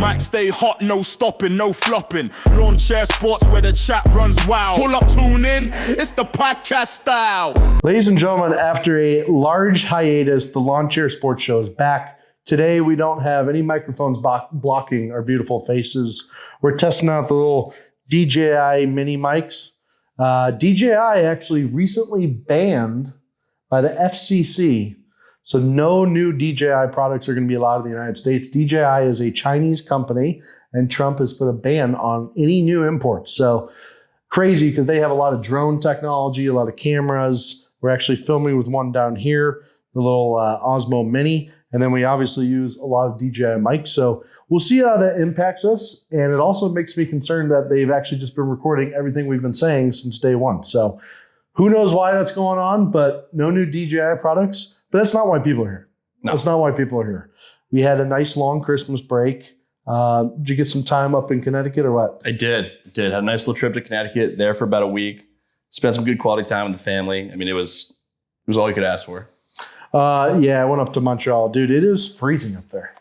Might stay hot, no stopping, no flopping. Lawn chair sports where the chat runs wild. Pull up, tune in, it's the podcast style. Ladies and gentlemen, after a large hiatus, the Lawn Chair Sports Show is back. Today, we don't have any microphones blocking our beautiful faces. We're testing out the little DJI mini mics. DJI actually recently banned by the FCC. So no new DJI products are going to be allowed in the United States. DJI is a Chinese company, and Trump has put a ban on any new imports. So crazy, because they have a lot of drone technology, a lot of cameras. We're actually filming with one down here, the little Osmo Mini. And then we obviously use a lot of DJI mics. So we'll see how that impacts us. And it also makes me concerned that they've actually just been recording everything we've been saying since day one. So who knows why that's going on, but no new DJI products. But that's not why people are here. No. That's not why people are here. We had a nice long Christmas break. Did you get some time up in Connecticut or what? I did. Had a nice little trip to Connecticut, there for about a week. Spent some good quality time with the family. I mean, it was all you could ask for. Yeah, I went up to Montreal. Dude, it is freezing up there.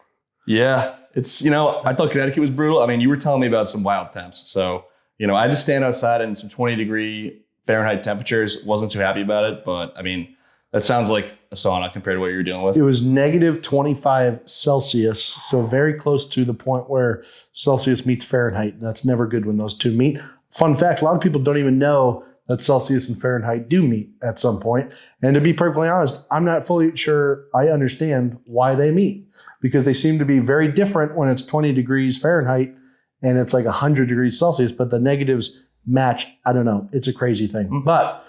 Yeah, it's, I thought Connecticut was brutal. I mean, you were telling me about some wild temps. So, I just stand outside in some 20-degree Fahrenheit temperatures. Wasn't too happy about it, but I mean, that sounds like a sauna compared to what you're dealing with. It was negative 25 Celsius, so very close to the point where Celsius meets Fahrenheit. That's never good when those two meet. Fun fact, a lot of people don't even know that Celsius and Fahrenheit do meet at some point. And to be perfectly honest, I'm not fully sure I understand why they meet, because they seem to be very different when it's 20 degrees Fahrenheit and it's like 100 degrees Celsius, but the negatives match. I don't know. It's a crazy thing. Mm-hmm. But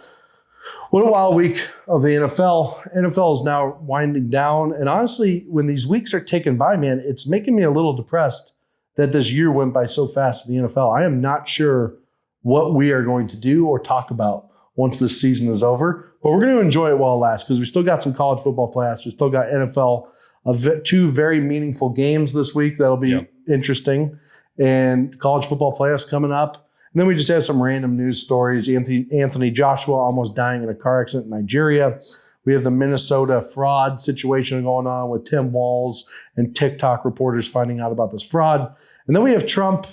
what a wild week of the NFL. NFL is now winding down. And honestly, when these weeks are taken by, man, it's making me a little depressed that this year went by so fast with the NFL. I am not sure what we are going to do or talk about once this season is over. But we're going to enjoy it while it lasts, because we still got some college football playoffs. We still got NFL, two very meaningful games this week that'll be interesting. And college football playoffs coming up. And then we just have some random news stories. Anthony Joshua almost dying in a car accident in Nigeria. We have the Minnesota fraud situation going on with Tim Walz and TikTok reporters finding out about this fraud. And then we have Trump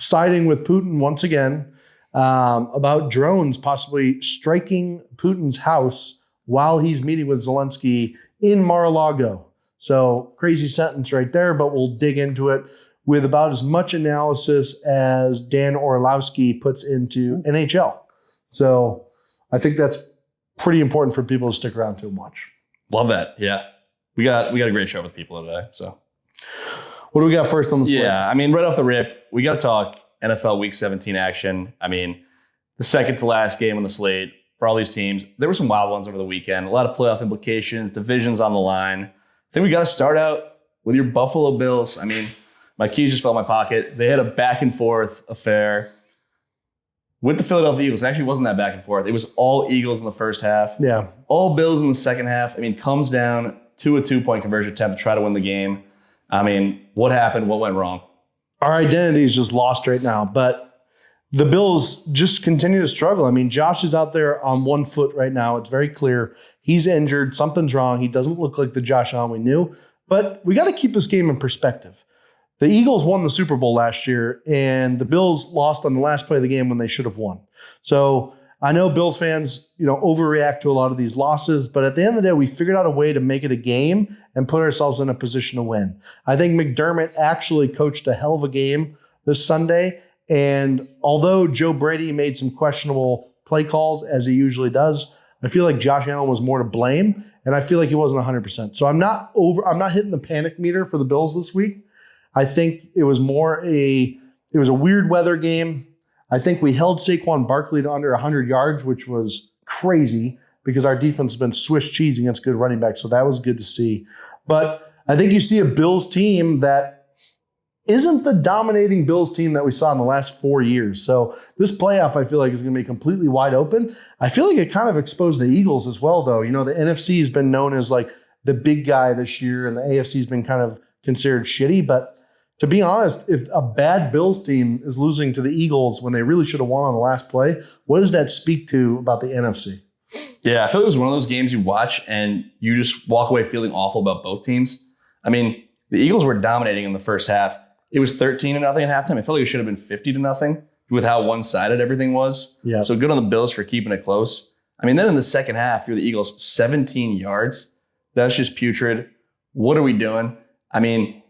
siding with Putin once again about drones possibly striking Putin's house while he's meeting with Zelensky in Mar-a-Lago. So crazy sentence right there, but we'll dig into it with about as much analysis as Dan Orlowski puts into NHL. So I think that's pretty important for people to stick around to and watch. Love that. Yeah. We got a great show with people today. So what do we got first on the slate? Yeah, I mean, right off the rip, we got to talk NFL Week 17 action. I mean, the second to last game on the slate for all these teams. There were some wild ones over the weekend. A lot of playoff implications, divisions on the line. I think we got to start out with your Buffalo Bills. I mean, my keys just fell in my pocket. They had a back and forth affair with the Philadelphia Eagles. It actually wasn't that back and forth. It was all Eagles in the first half. Yeah. All Bills in the second half. I mean, comes down to a 2-point conversion attempt to try to win the game. I mean, what happened? What went wrong? Our identity is just lost right now, but the Bills just continue to struggle. I mean, Josh is out there on one foot right now. It's very clear. He's injured. Something's wrong. He doesn't look like the Josh Allen we knew, but we got to keep this game in perspective. The Eagles won the Super Bowl last year, and the Bills lost on the last play of the game when they should have won. So I know Bills fans, overreact to a lot of these losses, but at the end of the day, we figured out a way to make it a game and put ourselves in a position to win. I think McDermott actually coached a hell of a game this Sunday, and although Joe Brady made some questionable play calls, as he usually does, I feel like Josh Allen was more to blame, and I feel like he wasn't 100%. So I'm not hitting the panic meter for the Bills this week. I think it was a weird weather game. I think we held Saquon Barkley to under 100 yards, which was crazy because our defense has been Swiss cheese against good running backs. So that was good to see. But I think you see a Bills team that isn't the dominating Bills team that we saw in the last 4 years. So this playoff, I feel like, is going to be completely wide open. I feel like it kind of exposed the Eagles as well, though. The NFC has been known as like the big guy this year, and the AFC has been kind of considered shitty. But to be honest, if a bad Bills team is losing to the Eagles when they really should have won on the last play, what does that speak to about the NFC? Yeah, I feel like it was one of those games you watch and you just walk away feeling awful about both teams. I mean, the Eagles were dominating in the first half. it was 13-0 at halftime. I felt like it should have been 50-0 with how one-sided everything was. Yeah. So good on the Bills for keeping it close. I mean, then in the second half, you're the Eagles, 17 yards. That's just putrid. What are we doing? I mean,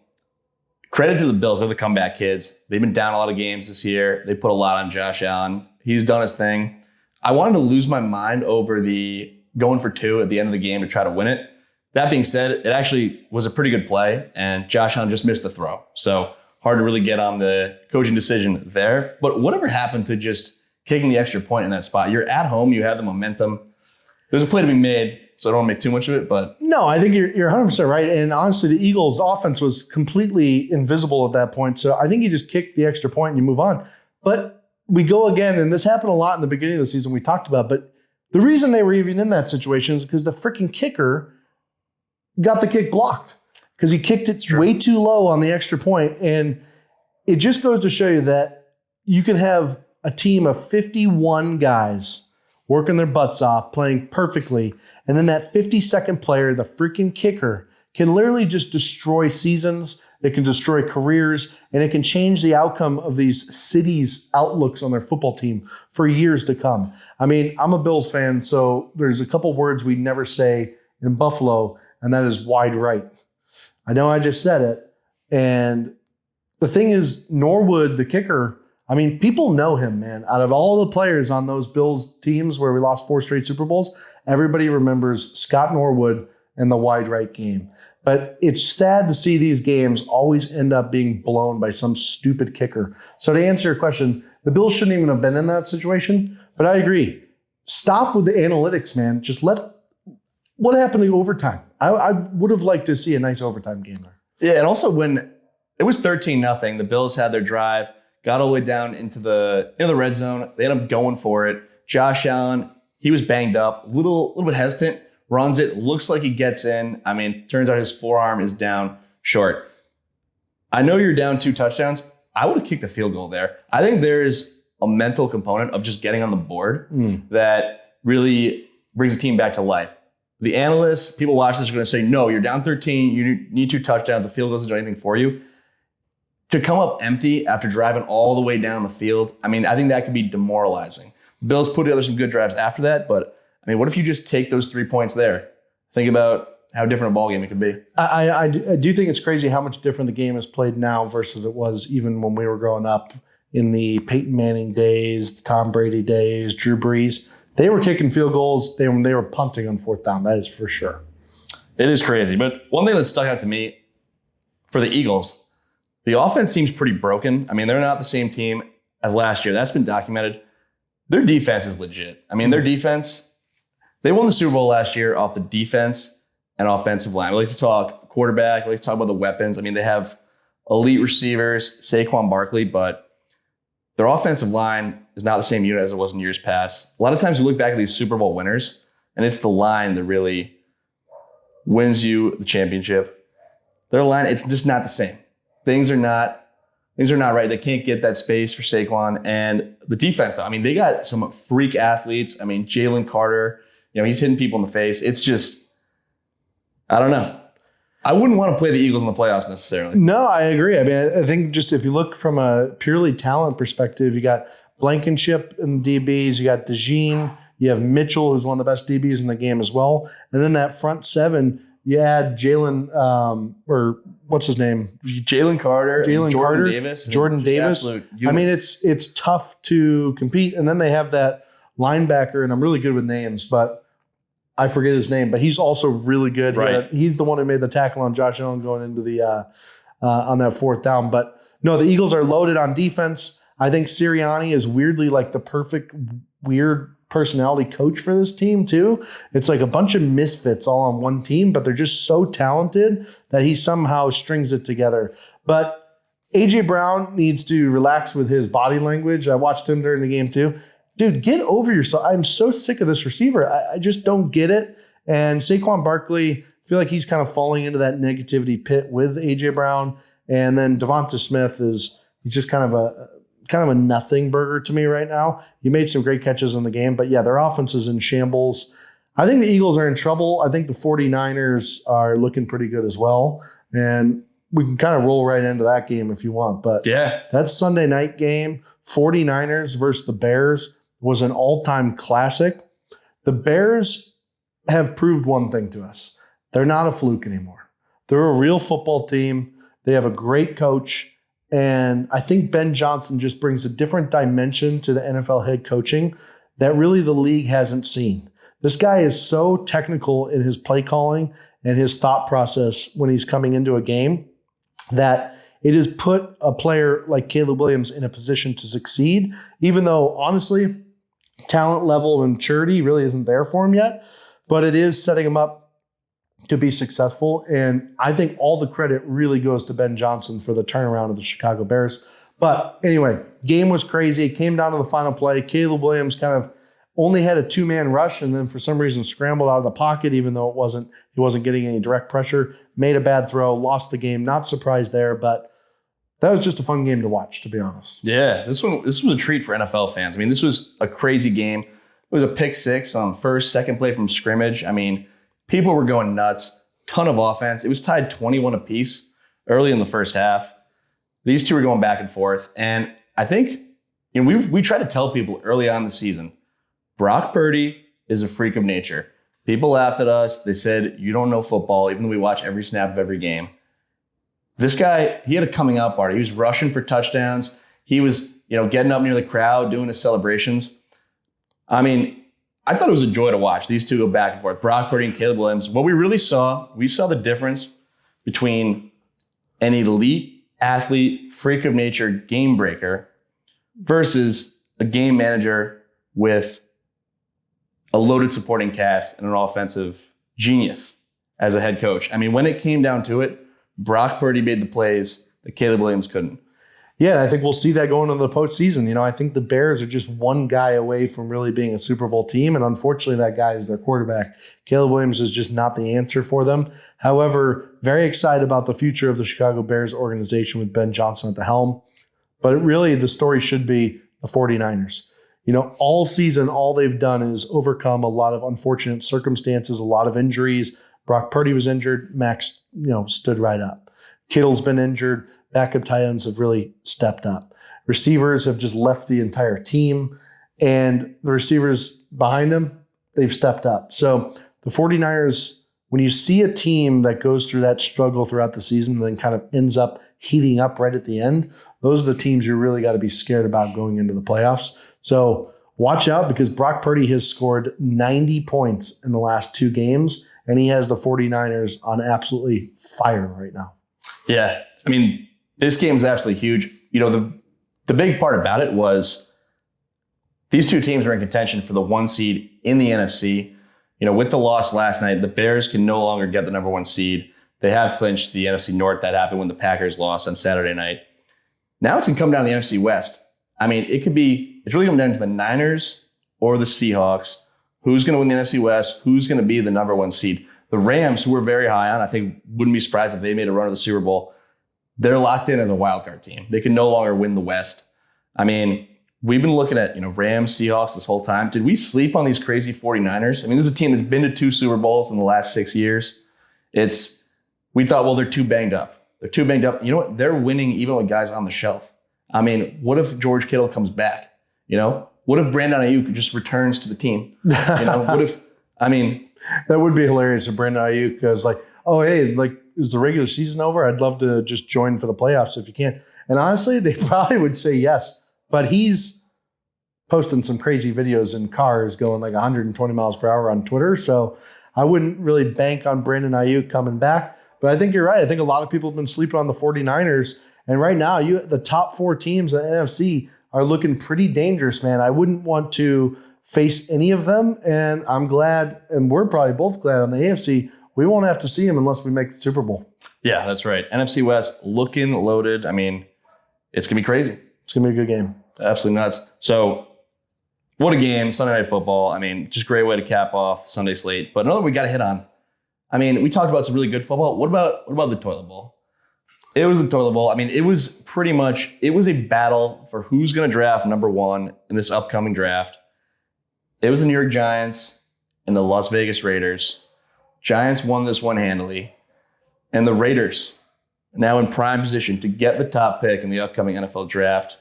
credit to the Bills. They're the comeback kids. They've been down a lot of games this year. They put a lot on Josh Allen. He's done his thing. I wanted to lose my mind over the going for 2 at the end of the game to try to win it. That being said, it actually was a pretty good play, and Josh Allen just missed the throw. So hard to really get on the coaching decision there. But whatever happened to just kicking the extra point in that spot? You're at home. You have the momentum. There's a play to be made, so I don't want to make too much of it. But no, I think you're 100% right. And honestly, the Eagles' offense was completely invisible at that point. So I think you just kick the extra point and you move on. But we go again, and this happened a lot in the beginning of the season we talked about. But the reason they were even in that situation is because the freaking kicker got the kick blocked because he kicked it way too low on the extra point. And it just goes to show you that you can have a team of 51 guys working their butts off, playing perfectly, and then that 52nd player, the freaking kicker, can literally just destroy seasons. It can destroy careers, and it can change the outcome of these cities' outlooks on their football team for years to come. I mean, I'm a Bills fan, so there's a couple words we never say in Buffalo, and that is wide right. I know I just said it. And the thing is, Norwood, the kicker, I mean, people know him, man. Out of all the players on those Bills teams where we lost 4 straight Super Bowls, everybody remembers Scott Norwood and the wide right game. But it's sad to see these games always end up being blown by some stupid kicker. So to answer your question, the Bills shouldn't even have been in that situation. But I agree. Stop with the analytics, man. Just let what happened to overtime. I would have liked to see a nice overtime game there. Yeah, and also when it was 13-0, the Bills had their drive, got all the way down into the red zone. They ended up going for it. Josh Allen, he was banged up, a little bit hesitant, runs it, looks like he gets in. I mean, turns out his forearm is down short. I know you're down 2 touchdowns. I would have kicked the field goal there. I think there's a mental component of just getting on the board that really brings the team back to life. The analysts, people watching this are going to say, no, you're down 13. You need 2 touchdowns. The field goal doesn't do anything for you. To come up empty after driving all the way down the field, I mean, I think that could be demoralizing. Bills put together some good drives after that, but I mean, what if you just take those 3 points there? Think about how different a ball game it could be. I do think it's crazy how much different the game is played now versus it was even when we were growing up in the Peyton Manning days, the Tom Brady days, Drew Brees. They were kicking field goals. They were punting on 4th down. That is for sure. It is crazy. But one thing that stuck out to me for the Eagles, the offense seems pretty broken. I mean, they're not the same team as last year. That's been documented. Their defense is legit. I mean, their defense, they won the Super Bowl last year off the defense and offensive line. We like to talk quarterback. We like to talk about the weapons. I mean, they have elite receivers, Saquon Barkley, but their offensive line is not the same unit as it was in years past. A lot of times you look back at these Super Bowl winners, and it's the line that really wins you the championship. Their line, it's just not the same. Things are not right. They can't get that space for Saquon. And the defense, though, I mean, they got some freak athletes. I mean, Jalen Carter, he's hitting people in the face. It's just, I don't know. I wouldn't want to play the Eagles in the playoffs necessarily. No, I agree. I mean, I think just if you look from a purely talent perspective, you got Blankenship in the DBs, you got DeJean, you have Mitchell, who's one of the best DBs in the game as well. And then that front 7, you add Jalen, or what's his name? Jalen Carter, Jordan Davis. Jordan Davis. I mean, it's tough to compete. And then they have that linebacker, and I'm really good with names, but I forget his name, but he's also really good. Right. He's the one who made the tackle on Josh Allen going into the on that 4th down. But no, the Eagles are loaded on defense. I think Sirianni is weirdly like the perfect weird personality coach for this team too. It's like a bunch of misfits all on one team, but they're just so talented that he somehow strings it together. But AJ Brown needs to relax with his body language. I watched him during the game too. Dude, get over yourself. I'm so sick of this receiver. I just don't get it. And Saquon Barkley, I feel like he's kind of falling into that negativity pit with AJ Brown. And then Devonta Smith he's just kind of a nothing burger to me right now. He made some great catches in the game, but yeah, their offense is in shambles. I think the Eagles are in trouble. I think the 49ers are looking pretty good as well. And we can kind of roll right into that game if you want. But Yeah. that Sunday night game, 49ers versus the Bears, was an all-time classic. The Bears have proved one thing to us. They're not a fluke anymore. They're a real football team. They have a great coach. And I think Ben Johnson just brings a different dimension to the NFL head coaching that really the league hasn't seen. This guy is so technical in his play calling and his thought process when he's coming into a game that it has put a player like Caleb Williams in a position to succeed, even though, honestly, talent level and maturity really isn't there for him yet. But it is setting him up to be successful. And I think all the credit really goes to Ben Johnson for the turnaround of the Chicago Bears. But anyway, game was crazy. It came down to the final play. Caleb Williams kind of only had a two-man rush and then for some reason scrambled out of the pocket, even though he wasn't getting any direct pressure, made a bad throw, lost the game. Not surprised there, but that was just a fun game to watch, to be honest. Yeah, this was a treat for NFL fans. I mean, this was a crazy game. It was a pick six on first, second play from scrimmage. I mean, people were going nuts. Ton of offense. It was tied 21 apiece early in the first half. These two were going back and forth. And I think we tried to tell people early on in the season, Brock Purdy is a freak of nature. People laughed at us. They said, you don't know football, even though we watch every snap of every game. This guy, he had a coming out party. He was rushing for touchdowns. He was, getting up near the crowd, doing his celebrations. I mean, I thought it was a joy to watch these two go back and forth, Brock Purdy and Caleb Williams. What we saw the difference between an elite athlete, freak of nature, game breaker versus a game manager with a loaded supporting cast and an offensive genius as a head coach. I mean, when it came down to it, Brock Purdy made the plays that Caleb Williams couldn't. Yeah, I think we'll see that going into the postseason. I think the Bears are just one guy away from really being a Super Bowl team, and unfortunately that guy is their quarterback. Caleb Williams is just not the answer for them. However, very excited about the future of the Chicago Bears organization with Ben Johnson at the helm. But really, the story should be the 49ers. All season, all they've done is overcome a lot of unfortunate circumstances, a lot of injuries. Brock Purdy was injured. Max, stood right up. Kittle's been injured. Backup tight ends have really stepped up. Receivers have just left the entire team. And the receivers behind them, they've stepped up. So the 49ers, when you see a team that goes through that struggle throughout the season and then kind of ends up heating up right at the end, those are the teams you really got to be scared about going into the playoffs. So watch out because Brock Purdy has scored 90 points in the last two games, and he has the 49ers on absolutely fire right now. Yeah. I mean, this game is absolutely huge. The big part about it was these two teams were in contention for the 1 seed in the NFC. With the loss last night, the Bears can no longer get the number 1 seed. They have clinched the NFC North. That happened when the Packers lost on Saturday night. Now it's going to come down to the NFC West. I mean, it's really coming down to the Niners or the Seahawks. Who's going to win the NFC West? Who's going to be the number 1 seed? The Rams, who we're very high on, I think wouldn't be surprised if they made a run of the Super Bowl. They're locked in as a wild card team. They can no longer win the West. I mean, we've been looking at, Rams, Seahawks this whole time. Did we sleep on these crazy 49ers? I mean, this is a team that's been to 2 Super Bowls in the last 6 years. We thought, well, they're too banged up. They're too banged up. You know what? They're winning even with guys on the shelf. I mean, what if George Kittle comes back? What if Brandon Ayuk just returns to the team? What if, that would be hilarious if Brandon Ayuk goes is the regular season over? I'd love to just join for the playoffs if you can. And honestly, they probably would say yes. But he's posting some crazy videos in cars going like 120 miles per hour on Twitter. So I wouldn't really bank on Brandon Ayuk coming back. But I think you're right. I think a lot of people have been sleeping on the 49ers. And right now, the top 4 teams in the NFC are looking pretty dangerous, man. I wouldn't want to face any of them. And I'm glad, and we're probably both glad on the AFC, we won't have to see them unless we make the Super Bowl. Yeah, that's right. NFC West looking loaded. I mean, it's going to be crazy. It's going to be a good game. Absolutely nuts. So what a game, Sunday Night Football. I mean, just great way to cap off the Sunday slate. But another we got to hit on. I mean, we talked about some really good football. What about the toilet bowl? It was the toilet bowl. I mean, it was a battle for who's going to draft number 1 in this upcoming draft. It was the New York Giants and the Las Vegas Raiders. Giants won this one handily. And the Raiders, now in prime position to get the top pick in the upcoming NFL draft.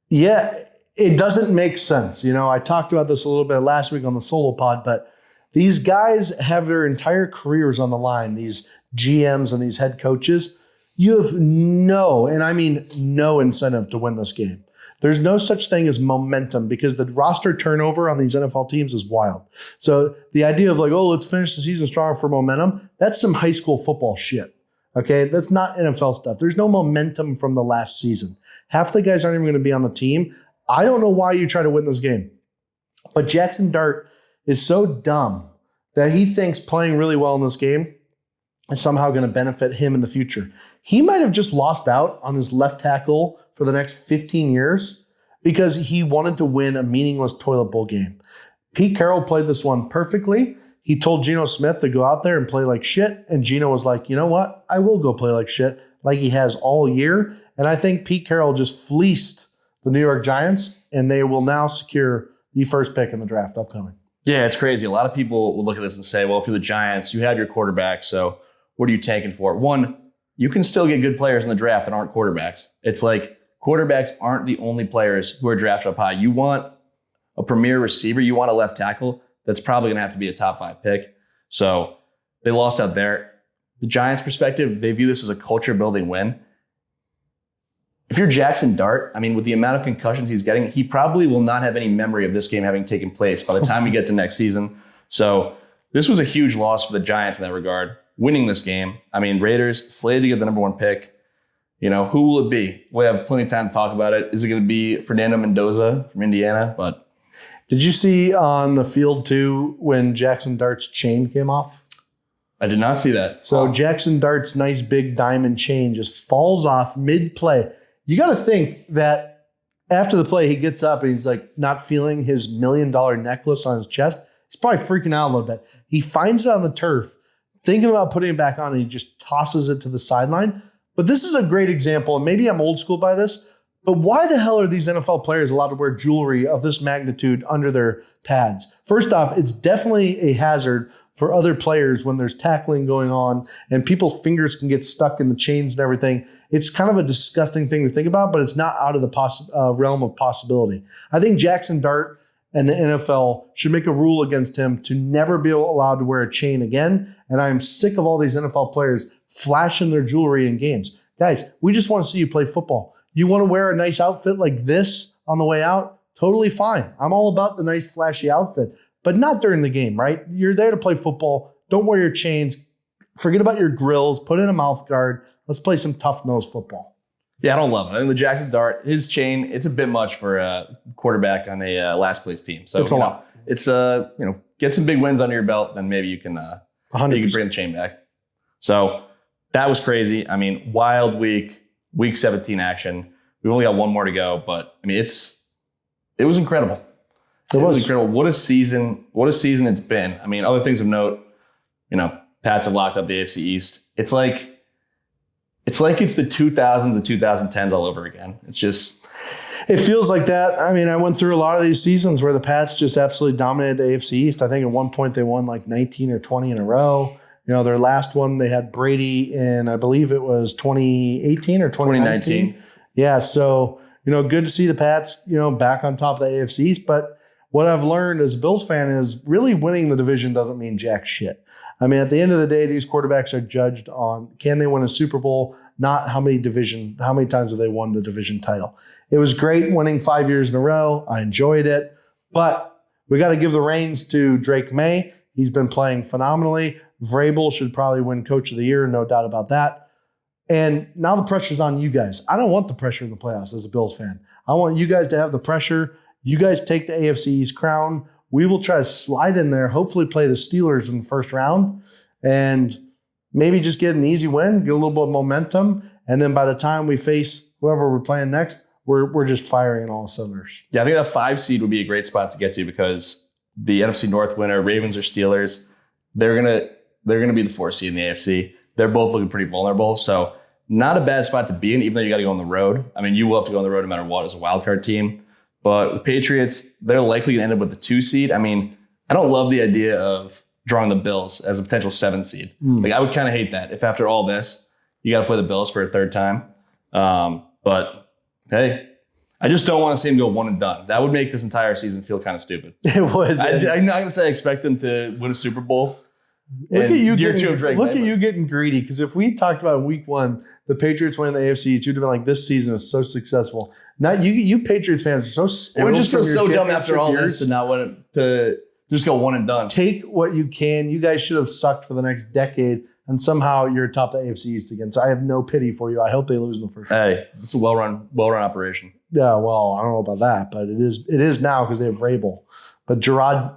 Yeah, it doesn't make sense. I talked about this a little bit last week on the solo pod, but these guys have their entire careers on the line, these GMs and these head coaches. You have no incentive to win this game. There's no such thing as momentum because the roster turnover on these NFL teams is wild. So the idea of let's finish the season strong for momentum, that's some high school football shit. Okay, that's not NFL stuff. There's no momentum from the last season. Half the guys aren't even going to be on the team. I don't know why you try to win this game. But Jackson Dart is so dumb that he thinks playing really well in this game is somehow going to benefit him in the future. He might have just lost out on his left tackle for the next 15 years because he wanted to win a meaningless toilet bowl game. Pete Carroll played this one perfectly. He told Geno Smith to go out there and play like shit, and Geno was like, you know what? I will go play like shit like he has all year. And I think Pete Carroll just fleeced the New York Giants, and they will now secure the first pick in the draft upcoming. Yeah, it's crazy. A lot of people will look at this and say, well, if you're the Giants, you have your quarterback, so what are you tanking for? One, you can still get good players in the draft that aren't quarterbacks. It's like quarterbacks aren't the only players who are drafted up high. You want a premier receiver, you want a left tackle, that's probably going to have to be a top 5 pick. So they lost out there. The Giants' perspective, they view this as a culture-building win. If you're Jackson Dart, with the amount of concussions he's getting, he probably will not have any memory of this game having taken place by the time we get to next season. So this was a huge loss for the Giants in that regard, winning this game. Raiders slated to get the number 1 pick. Who will it be? We have plenty of time to talk about it. Is it going to be Fernando Mendoza from Indiana? But did you see on the field too when Jackson Dart's chain came off? I did not see that. So Jackson Dart's nice big diamond chain just falls off mid-play. You got to think that after the play, he gets up and he's not feeling his $1 million necklace on his chest. He's probably freaking out a little bit. He finds it on the turf, thinking about putting it back on, and he just tosses it to the sideline. But this is a great example, and maybe I'm old school by this, but why the hell are these NFL players allowed to wear jewelry of this magnitude under their pads? First off, it's definitely a hazard for other players when there's tackling going on and people's fingers can get stuck in the chains and everything. It's kind of a disgusting thing to think about, but it's not out of the realm of possibility. I think Jackson Dart and the NFL should make a rule against him to never be allowed to wear a chain again. And I'm sick of all these NFL players flashing their jewelry in games. Guys, we just want to see you play football. You want to wear a nice outfit like this on the way out? Totally fine. I'm all about the nice flashy outfit, but not during the game, right? You're there to play football. Don't wear your chains. Forget about your grills. Put in a mouth guard. Let's play some tough nose football. Yeah, I don't love it. I think the Jackson Dart, his chain, it's a bit much for a quarterback on a last place team. So it's a lot. It's get some big wins under your belt, then maybe you can bring the chain back. So that was crazy. Wild week 17 action. We've only got one more to go, but it was incredible. It was incredible. What a season it's been. Other things of note, Pats have locked up the AFC East. It's like it's the 2000s to 2010s all over again. It feels like that. I went through a lot of these seasons where the Pats just absolutely dominated the AFC East. I think at one point they won 19 or 20 in a row. Their last one, they had Brady in, I believe it was 2018 or 2019. Yeah, so, good to see the Pats, back on top of the AFC East. But what I've learned as a Bills fan is really winning the division doesn't mean jack shit. At the end of the day, these quarterbacks are judged on can they win a Super Bowl, not how many times have they won the division title. It was great winning 5 years in a row. I enjoyed it. But we got to give the reins to Drake May. He's been playing phenomenally. Vrabel should probably win Coach of the Year, no doubt about that. And now the pressure's on you guys. I don't want the pressure in the playoffs as a Bills fan. I want you guys to have the pressure. You guys take the AFC East crown. We will try to slide in there, hopefully play the Steelers in the first round, and maybe just get an easy win, get a little bit of momentum, and then by the time we face whoever we're playing next, we're just firing on all cylinders. Yeah, I think that 5 seed would be a great spot to get to because the NFC North winner, Ravens or Steelers, they're gonna be the 4 seed in the AFC. They're both looking pretty vulnerable, so not a bad spot to be in, even though you got to go on the road. You will have to go on the road no matter what as a wild card team. But the Patriots, they're likely going to end up with the 2 seed. I don't love the idea of drawing the Bills as a potential 7 seed. I would kind of hate that if after all this, you got to play the Bills for a third time. But hey, I just don't want to see him go one and done. That would make this entire season feel kind of stupid. It would. I'm not going to say I expect them to win a Super Bowl. Look at you you getting greedy, because if we talked about week 1, the Patriots winning the AFC, you'd have been like, this season was so successful. Now you Patriots fans are so spoiled. It would just feel from your so dumb after all years. this to not want to just go one and done. Take what you can. You guys should have sucked for the next decade, and somehow you're atop the AFC East again. So I have no pity for you. I hope they lose in the first round. Hey, it's a well-run operation. Yeah, well, I don't know about that, but it is now because they have Vrabel. But Gerard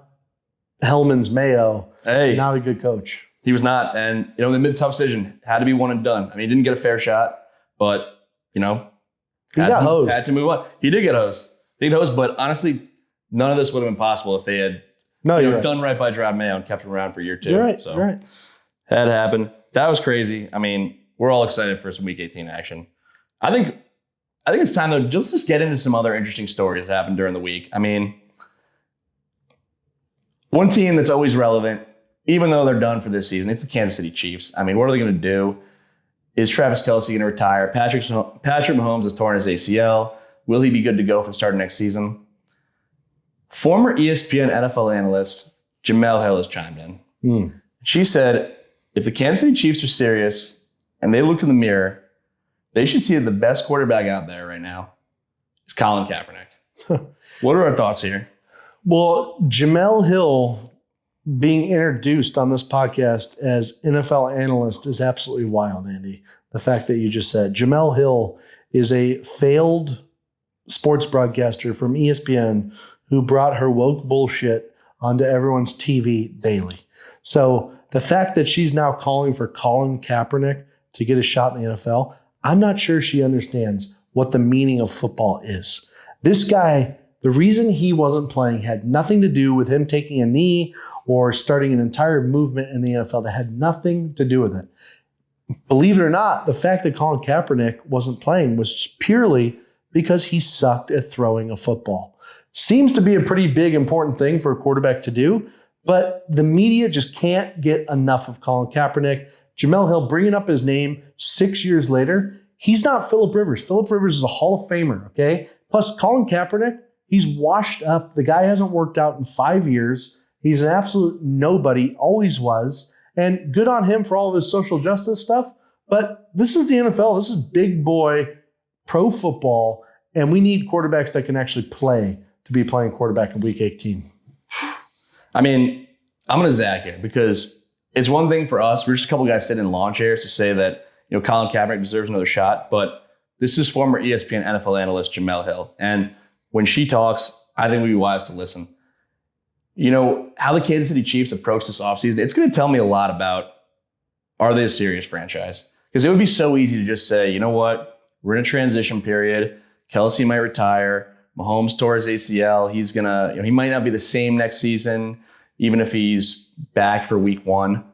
Hellman's Mayo, not a good coach. He was not. And, they made a tough decision. Had to be one and done. I mean, he didn't get a fair shot, but, he got hosed. Had to move on. He did get hosed. But honestly, none of this would have been possible if they had done right by Gerard Mayo and kept him around for year 2. You're right. So You're right. Had to happen. That was crazy. I mean, we're all excited for some Week 18 action. I think it's time to just get into some other interesting stories that happened during the week. I mean, one team that's always relevant, even though they're done for this season, it's the Kansas City Chiefs. I mean, what are they going to do? Is Travis Kelce going to retire? Patrick Mahomes has torn his ACL. Will he be good to go for the start of next season? Former ESPN NFL analyst Jemele Hill has chimed in. She said, if the Kansas City Chiefs are serious and they look in the mirror, they should see that the best quarterback out there right now is Colin Kaepernick. What are our thoughts here? Well, Jemele Hill being introduced on this podcast as NFL analyst is absolutely wild, Andy. The fact that you just said. Jemele Hill is a failed sports broadcaster from ESPN who brought her woke bullshit onto everyone's TV daily. So the fact that she's now calling for Colin Kaepernick to get a shot in the NFL, I'm not sure she understands what the meaning of football is. This guy, the reason he wasn't playing had nothing to do with him taking a knee or starting an entire movement in the NFL. That had nothing to do with it. Believe it or not, the fact that Colin Kaepernick wasn't playing was purely because he sucked at throwing a football. Seems to be a pretty big, important thing for a quarterback to do, but the media just can't get enough of Colin Kaepernick. Jemele Hill bringing up his name 6 years later. He's not Phillip Rivers. Phillip Rivers is a Hall of Famer, okay? Plus, Colin Kaepernick, he's washed up. The guy hasn't worked out in 5 years. He's an absolute nobody, always was. And good on him for all of his social justice stuff. But this is the NFL. This is big boy pro football. And we need quarterbacks that can actually play to be playing quarterback in Week 18. I mean, I'm going to Zach here because it's one thing for us. We're just a couple guys sitting in lawn chairs to say that, Colin Kaepernick deserves another shot. But this is former ESPN NFL analyst Jemele Hill. And when she talks, I think we'd be wise to listen. How the Kansas City Chiefs approach this offseason, it's going to tell me a lot about, are they a serious franchise? Because it would be so easy to just say, you know what, we're in a transition period. Kelce might retire. Mahomes tore his ACL. He's going to, he might not be the same next season, even if he's back for week 1.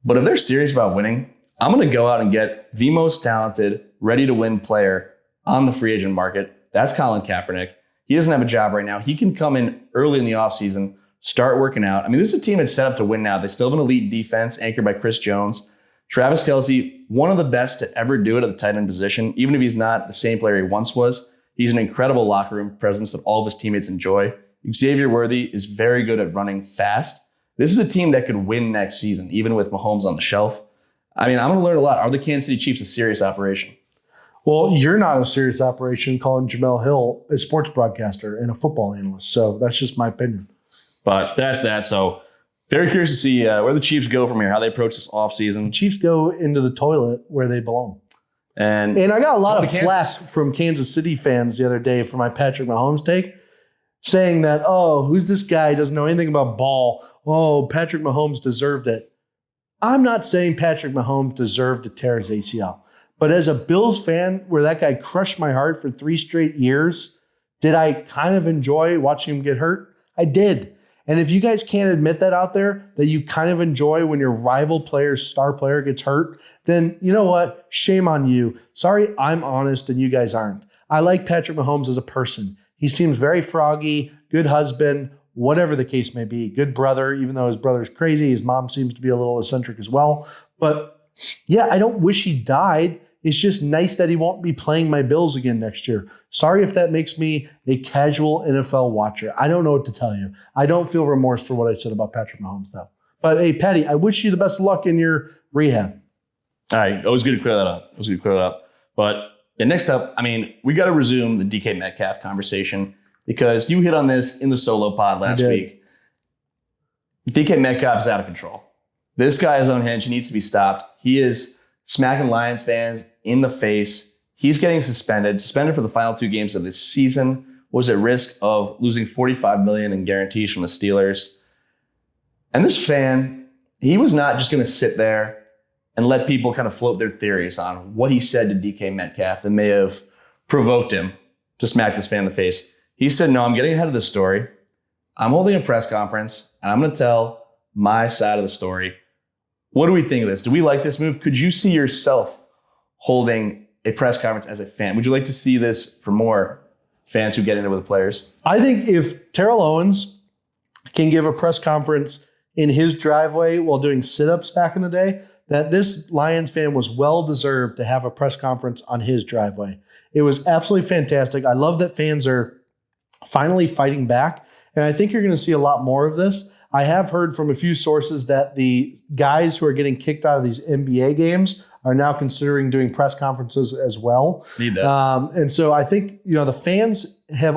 But if they're serious about winning, I'm going to go out and get the most talented, ready-to-win player on the free agent market. That's Colin Kaepernick. He doesn't have a job right now. He can come in early in the offseason, start working out. I mean, this is a team that's set up to win now. They still have an elite defense anchored by Chris Jones. Travis Kelce, one of the best to ever do it at the tight end position, even if he's not the same player he once was. He's an incredible locker room presence that all of his teammates enjoy. Xavier Worthy is very good at running fast. This is a team that could win next season, even with Mahomes on the shelf. I mean, I'm going to learn a lot. Are the Kansas City Chiefs a serious operation? Well, you're not a serious operation calling Jemele Hill a sports broadcaster and a football analyst. So that's just my opinion. But that's that. So very curious to see where the Chiefs go from here, how they approach this offseason. Chiefs go into the toilet where they belong. And I got a lot of flack from Kansas City fans the other day for my Patrick Mahomes take, saying that, who's this guy? He doesn't know anything about ball. Oh, Patrick Mahomes deserved it. I'm not saying Patrick Mahomes deserved to tear his ACL. But as a Bills fan, where that guy crushed my heart for 3 straight years, did I kind of enjoy watching him get hurt? I did. And if you guys can't admit that out there, that you kind of enjoy when your rival player's star player gets hurt, then you know what? Shame on you. Sorry, I'm honest and you guys aren't. I like Patrick Mahomes as a person. He seems very froggy, good husband, whatever the case may be, good brother, even though his brother's crazy. His mom seems to be a little eccentric as well. But yeah, I don't wish he died. It's just nice that he won't be playing my Bills again next year. Sorry if that makes me a casual NFL watcher. I don't know what to tell you. I don't feel remorse for what I said about Patrick Mahomes, though. But hey, Patty, I wish you the best of luck in your rehab. All right, always good to clear that up. But next up, I mean, we got to resume the DK Metcalf conversation because you hit on this in the solo pod last week. DK Metcalf's out of control. This guy is unhinged. He needs to be stopped. He is smacking Lions fans in the face. He's getting suspended for the final 2 games of this season. Was at risk of losing $45 million in guarantees from the Steelers. And this fan, he was not just going to sit there and let people kind of float their theories on what he said to DK Metcalf that may have provoked him to smack this fan in the face. He said, no, I'm getting ahead of the story. I'm holding a press conference, and I'm going to tell my side of the story. What do we think of this? Do we like this move? Could you see yourself holding a press conference as a fan? Would you like to see this for more fans who get into it with players? I think if Terrell Owens can give a press conference in his driveway while doing sit-ups back in the day, that this Lions fan was well-deserved to have a press conference on his driveway. It was absolutely fantastic. I love that fans are finally fighting back, and I think you're going to see a lot more of this. I have heard from a few sources that the guys who are getting kicked out of these NBA games are now considering doing press conferences as well. Need that. And so I think, the fans have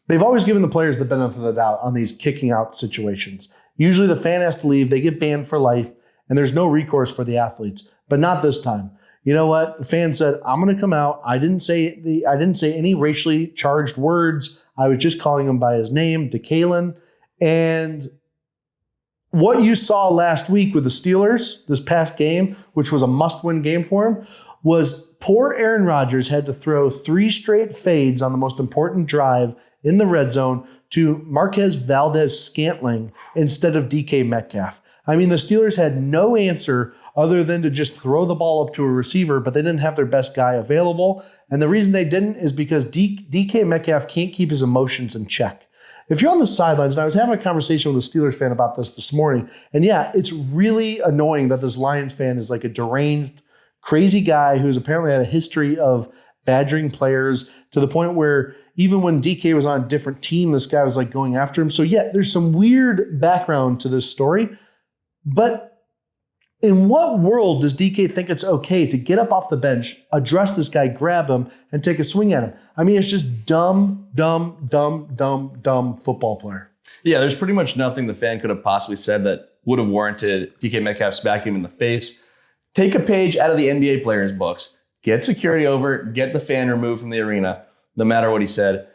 they've always given the players the benefit of the doubt on these kicking out situations. Usually the fan has to leave, they get banned for life, and there's no recourse for the athletes. But not this time. You know what? The fan said, I'm going to come out. I didn't say any racially charged words. I was just calling him by his name, DeKalen. And what you saw last week with the Steelers, this past game, which was a must-win game for him, was poor Aaron Rodgers had to throw 3 straight fades on the most important drive in the red zone to Marquez Valdez-Scantling instead of DK Metcalf. I mean, the Steelers had no answer other than to just throw the ball up to a receiver, but they didn't have their best guy available. And the reason they didn't is because DK Metcalf can't keep his emotions in check. If you're on the sidelines, and I was having a conversation with a Steelers fan about this morning, and yeah, it's really annoying that this Lions fan is like a deranged, crazy guy who's apparently had a history of badgering players to the point where even when DK was on a different team, this guy was like going after him. So yeah, there's some weird background to this story, but in what world does DK think it's okay to get up off the bench, address this guy, grab him, and take a swing at him? I mean, it's just dumb football player. Yeah, there's pretty much nothing the fan could have possibly said that would have warranted DK Metcalf smacking him in the face. Take a page out of the NBA players' books. Get security over, get the fan removed from the arena, no matter what he said.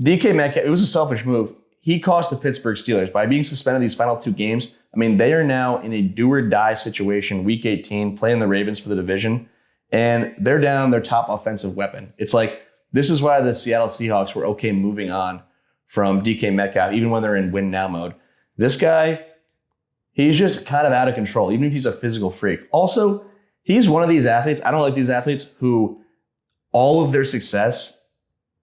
DK Metcalf, it was a selfish move. He cost the Pittsburgh Steelers by being suspended these final 2 games. I mean, they are now in a do-or-die situation, Week 18, playing the Ravens for the division, and they're down their top offensive weapon. It's like, this is why the Seattle Seahawks were okay moving on from DK Metcalf, even when they're in win-now mode. This guy, he's just kind of out of control, even if he's a physical freak. Also, he's one of these athletes, I don't like these athletes, who all of their success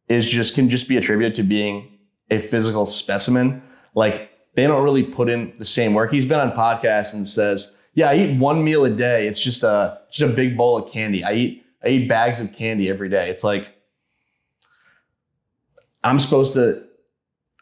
can just be attributed to being a physical specimen. Like, they don't really put in the same work. He's been on podcasts and says, yeah, I eat 1 meal a day. It's just a big bowl of candy. I eat bags of candy every day. It's like, I'm supposed to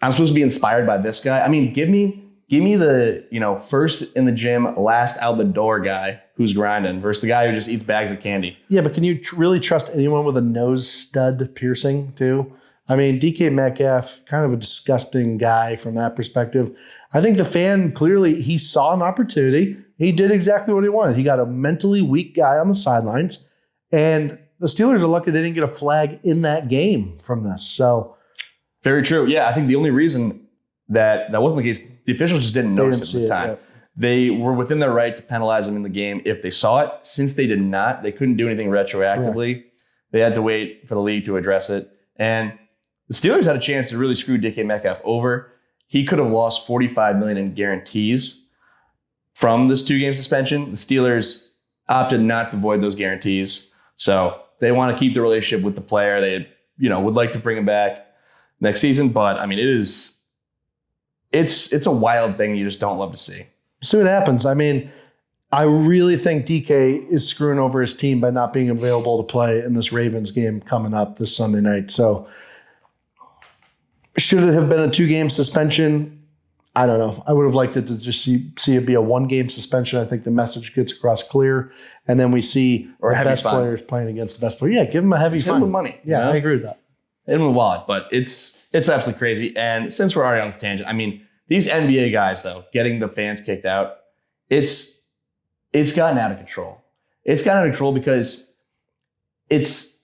be inspired by this guy. I mean, give me the, first in the gym, last out the door guy who's grinding versus the guy who just eats bags of candy. Yeah, but can you really trust anyone with a nose stud piercing too? I mean, DK Metcalf, kind of a disgusting guy from that perspective. I think the fan clearly, he saw an opportunity. He did exactly what he wanted. He got a mentally weak guy on the sidelines, and the Steelers are lucky they didn't get a flag in that game from this. So, very true. Yeah, I think the only reason that wasn't the case, the officials just didn't notice at the time. They were within their right to penalize him in the game if they saw it. Since they did not, they couldn't do anything retroactively. Correct. They had to wait for the league to address it. And the Steelers had a chance to really screw DK Metcalf over. He could have lost $45 million in guarantees from this 2-game suspension. The Steelers opted not to void those guarantees. So they want to keep the relationship with the player. They, would like to bring him back next season. But I mean, it's a wild thing you just don't love to see. see what happens. I mean, I really think DK is screwing over his team by not being available to play in this Ravens game coming up this Sunday night. So should it have been a 2-game suspension? I don't know. I would have liked it to just see it be a 1-game suspension. I think the message gets across clear. And then we see the best players playing against the best player. Yeah, give them a heavy fine. Give them money. Yeah, I agree with that. In the wallet, but it's absolutely crazy. And since we're already on this tangent, I mean, these NBA guys, though, getting the fans kicked out, it's gotten out of control. It's gotten out of control because it's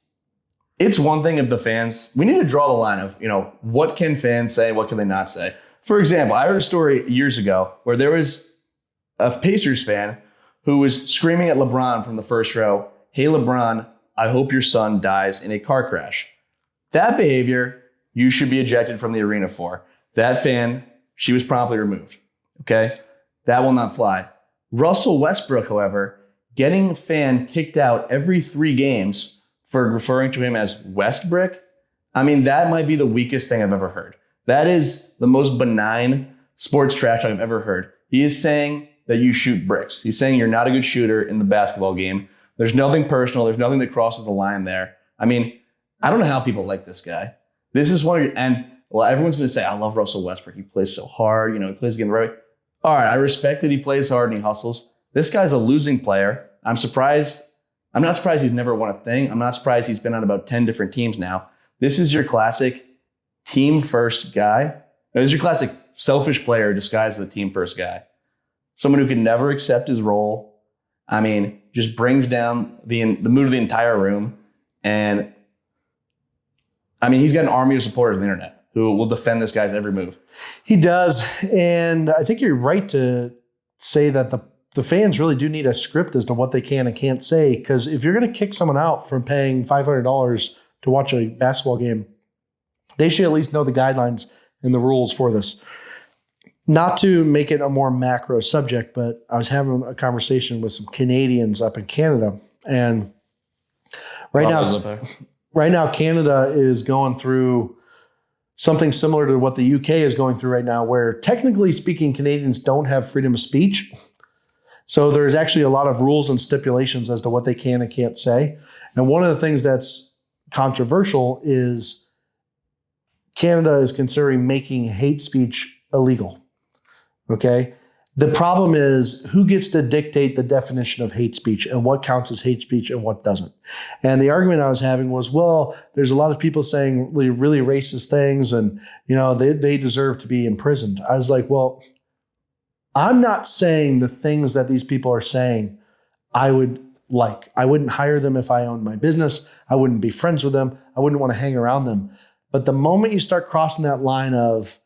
one thing if the fans, we need to draw the line of, what can fans say, what can they not say? For example, I heard a story years ago where there was a Pacers fan who was screaming at LeBron from the first row, "Hey, LeBron, I hope your son dies in a car crash." That behavior, you should be ejected from the arena for. That fan, she was promptly removed. Okay? That will not fly. Russell Westbrook, however, getting a fan kicked out every 3 games for referring to him as Westbrick, I mean, that might be the weakest thing I've ever heard. That is the most benign sports trash I've ever heard. He is saying that you shoot bricks. He's saying you're not a good shooter in the basketball game. There's nothing personal. There's nothing that crosses the line there. I mean, I don't know how people like this guy. This is one of your, and well, everyone's going to say, I love Russell Westbrook. He plays so hard. He plays the game right way. All right, I respect that he plays hard and he hustles. This guy's a losing player. I'm surprised. I'm not surprised he's never won a thing. I'm not surprised he's been on about 10 different teams now. This is your classic team first guy. This is your classic selfish player disguised as a team first guy. Someone who can never accept his role. I mean, just brings down the mood of the entire room. And I mean, he's got an army of supporters on the internet who will defend this guy's every move. He does. And I think you're right to say that the fans really do need a script as to what they can and can't say. Because if you're going to kick someone out for paying $500 to watch a basketball game, they should at least know the guidelines and the rules for this. Not to make it a more macro subject, but I was having a conversation with some Canadians up in Canada. And right now, Canada is going through something similar to what the UK is going through right now, where technically speaking, Canadians don't have freedom of speech. So there's actually a lot of rules and stipulations as to what they can and can't say. And one of the things that's controversial is Canada is considering making hate speech illegal. Okay? The problem is who gets to dictate the definition of hate speech and what counts as hate speech and what doesn't. And the argument I was having was, well, there's a lot of people saying really racist things and, they deserve to be imprisoned. I was like, well, I'm not saying the things that these people are saying I would like. I wouldn't hire them if I owned my business. I wouldn't be friends with them. I wouldn't want to hang around them. But the moment you start crossing that line of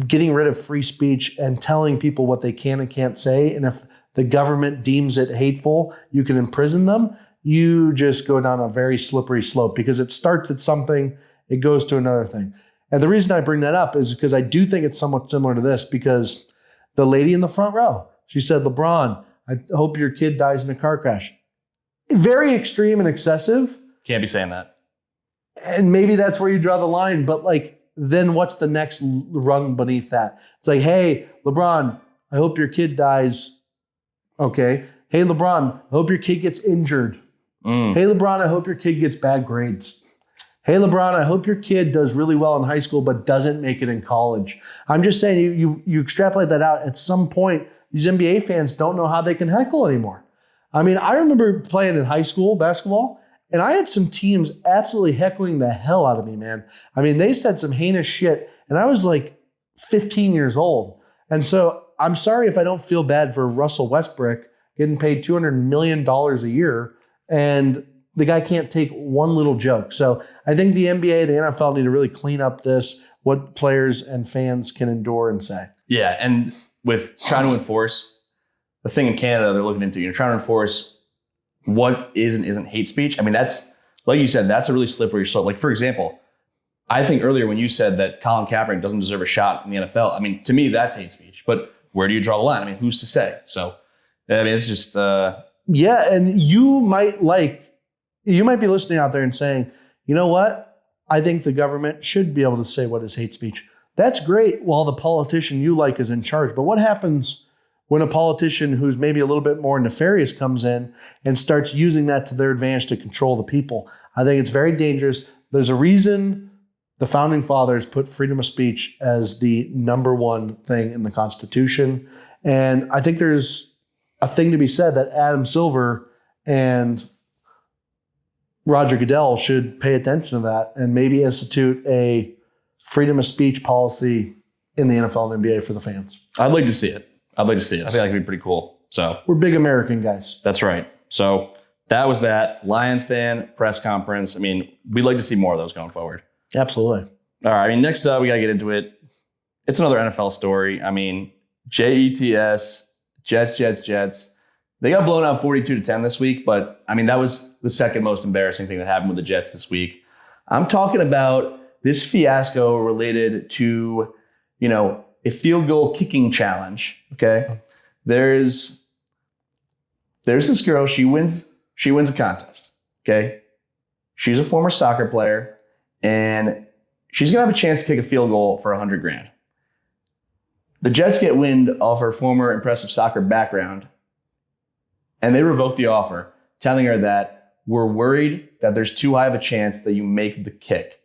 getting rid of free speech and telling people what they can and can't say, and if the government deems it hateful, you can imprison them, you just go down a very slippery slope because it starts at something, it goes to another thing. And the reason I bring that up is because I do think it's somewhat similar to this, because the lady in the front row, she said, "LeBron, I hope your kid dies in a car crash." Very extreme and excessive. Can't be saying that. And maybe that's where you draw the line, but then what's the next rung beneath that? It's like, hey, LeBron, I hope your kid dies. Okay. Hey, LeBron, I hope your kid gets injured. Hey, LeBron, I hope your kid gets bad grades. Hey, LeBron, I hope your kid does really well in high school but doesn't make it in college. I'm just saying you extrapolate that out. At some point, these NBA fans don't know how they can heckle anymore. I mean, I remember playing in high school basketball, and I had some teams absolutely heckling the hell out of me, man. I mean, they said some heinous shit, and I was like 15 years old. And so I'm sorry if I don't feel bad for Russell Westbrook getting paid $200 million a year, and the guy can't take one little joke. So I think the NBA, the NFL need to really clean up what players and fans can endure and say. Yeah, and with trying to enforce the thing in Canada, they're looking into, trying to enforce what is and isn't hate speech. I mean, that's, like you said, that's a really slippery slope. Like, for example, I think earlier when you said that Colin Kaepernick doesn't deserve a shot in the NFL, I mean, to me, that's hate speech. But where do you draw the line? I mean, who's to say? So, I mean, it's just... Yeah, and you might be listening out there and saying, you know what? I think the government should be able to say what is hate speech. That's great while the politician you like is in charge. But what happens when a politician who's maybe a little bit more nefarious comes in and starts using that to their advantage to control the people. I think it's very dangerous. There's a reason the founding fathers put freedom of speech as the number one thing in the Constitution. And I think there's a thing to be said that Adam Silver and Roger Goodell should pay attention to that and maybe institute a freedom of speech policy in the NFL and NBA for the fans. I'd like to see it. I feel like it'd be pretty cool. So we're big American guys. That's right. So that was that. Lions fan press conference. I mean, we'd like to see more of those going forward. Absolutely. All right. I mean, next up, we got to get into it. It's another NFL story. I mean, Jets. They got blown out 42-10 this week, but I mean, that was the second most embarrassing thing that happened with the Jets this week. I'm talking about this fiasco related to, a field goal kicking challenge. Okay. There's this girl, she wins a contest. Okay. She's a former soccer player and she's going to have a chance to kick a field goal for $100,000. The Jets get wind of her former impressive soccer background and they revoke the offer, telling her that we're worried that there's too high of a chance that you make the kick.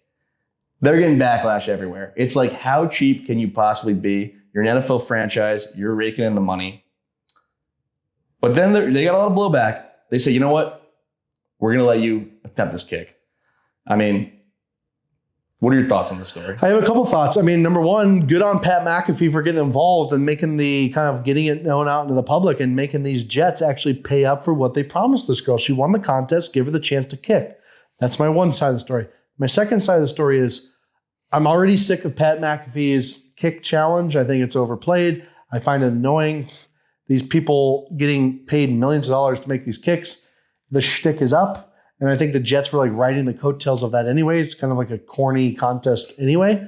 They're getting backlash everywhere. It's like, how cheap can you possibly be? You're an NFL franchise. You're raking in the money. But then they got a lot of blowback. They say, you know what? We're going to let you attempt this kick. I mean, what are your thoughts on this story? I have a couple thoughts. I mean, number one, good on Pat McAfee for getting involved and making the kind of getting it known out into the public and making these Jets actually pay up for what they promised this girl. She won the contest, give her the chance to kick. That's my one side of the story. My second side of the story is I'm already sick of Pat McAfee's kick challenge. I think it's overplayed. I find it annoying. These people getting paid millions of dollars to make these kicks. The shtick is up. And I think the Jets were like riding the coattails of that anyway. It's kind of like a corny contest anyway.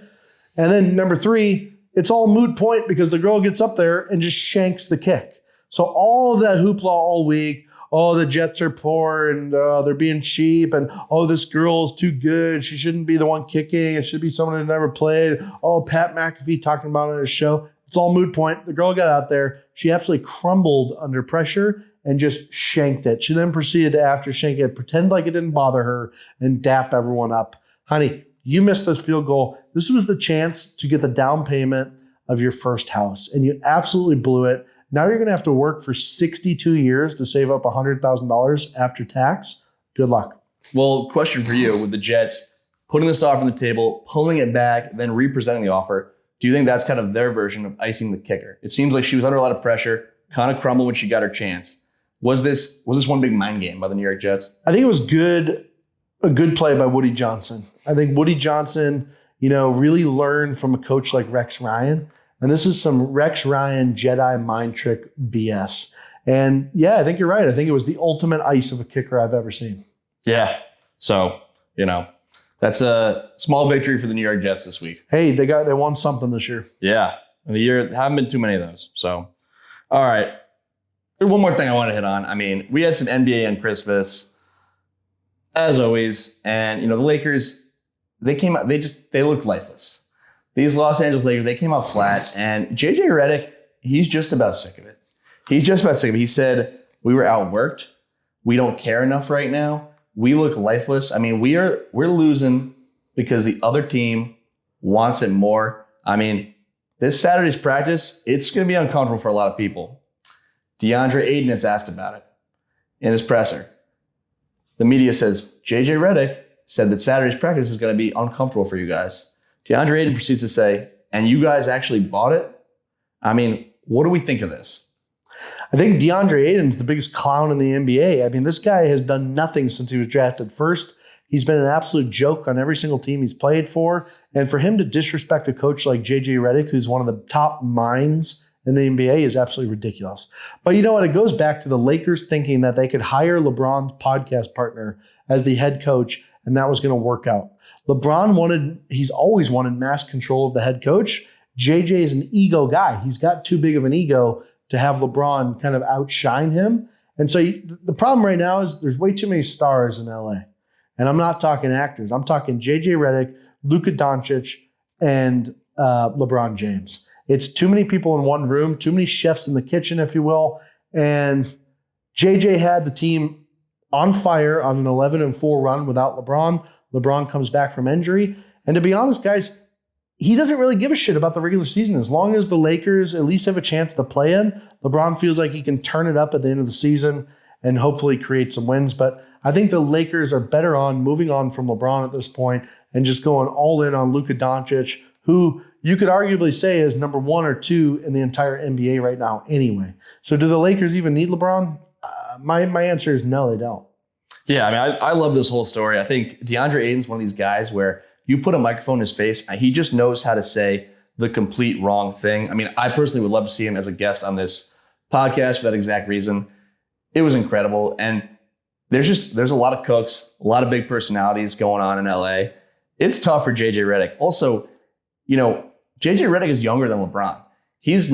And then number three, it's all moot point because the girl gets up there and just shanks the kick. So all of that hoopla all week, oh, the Jets are poor and they're being cheap and, oh, this girl's too good. She shouldn't be the one kicking. It should be someone who never played. Oh, Pat McAfee talking about it on his show. It's all moot point. The girl got out there. She absolutely crumbled under pressure and just shanked it. She then proceeded to, after shanking it, pretend like it didn't bother her and dap everyone up. Honey, you missed this field goal. This was the chance to get the down payment of your first house, and you absolutely blew it. Now you're going to have to work for 62 years to save up $100,000 after tax. Good luck. Well, question for you, with the Jets putting this offer on the table, pulling it back, then representing the offer, do you think that's kind of their version of icing the kicker? It seems like she was under a lot of pressure, kind of crumbled when she got her chance. Was this one big mind game by the New York Jets? I think it was a good play by Woody Johnson. I think Woody Johnson, really learned from a coach like Rex Ryan. And this is some Rex Ryan Jedi mind trick BS. And yeah, I think you're right. I think it was the ultimate ice of a kicker I've ever seen. Yeah. So, that's a small victory for the New York Jets this week. Hey, they won something this year. Yeah. In the year, haven't been too many of those. So, all right. There's one more thing I want to hit on. I mean, we had some NBA on Christmas, as always. And, the Lakers, they came out, they looked lifeless. These Los Angeles Lakers, they came out flat. And JJ Redick, he's just about sick of it. He said, we were outworked. We don't care enough right now. We look lifeless. I mean, we're losing because the other team wants it more. I mean, this Saturday's practice, it's going to be uncomfortable for a lot of people. DeAndre Ayton is asked about it in his presser. The media says, JJ Redick said that Saturday's practice is going to be uncomfortable for you guys. DeAndre Ayton proceeds to say, and you guys actually bought it? I mean, what do we think of this? I think DeAndre Ayton's the biggest clown in the NBA. I mean, this guy has done nothing since he was drafted first. He's been an absolute joke on every single team he's played for. And for him to disrespect a coach like JJ Redick, who's one of the top minds in the NBA, is absolutely ridiculous. But you know what? It goes back to the Lakers thinking that they could hire LeBron's podcast partner as the head coach, and that was going to work out. He's always wanted mass control of the head coach. JJ is an ego guy. He's got too big of an ego to have LeBron kind of outshine him. And so the problem right now is there's way too many stars in LA. And I'm not talking actors. I'm talking JJ Redick, Luka Doncic, and LeBron James. It's too many people in one room, too many chefs in the kitchen, if you will. And JJ had the team on fire on an 11-4 run without LeBron. LeBron comes back from injury. And to be honest, guys, he doesn't really give a shit about the regular season. As long as the Lakers at least have a chance to play in, LeBron feels like he can turn it up at the end of the season and hopefully create some wins. But I think the Lakers are better on moving on from LeBron at this point and just going all in on Luka Doncic, who you could arguably say is number 1 or 2 in the entire NBA right now anyway. So do the Lakers even need LeBron? My answer is no, they don't. Yeah, I mean, I love this whole story. I think DeAndre Ayton's one of these guys where you put a microphone in his face, and he just knows how to say the complete wrong thing. I mean, I personally would love to see him as a guest on this podcast for that exact reason. It was incredible. And there's a lot of cooks, a lot of big personalities going on in LA. It's tough for JJ Redick. Also, JJ Redick is younger than LeBron. He hasn't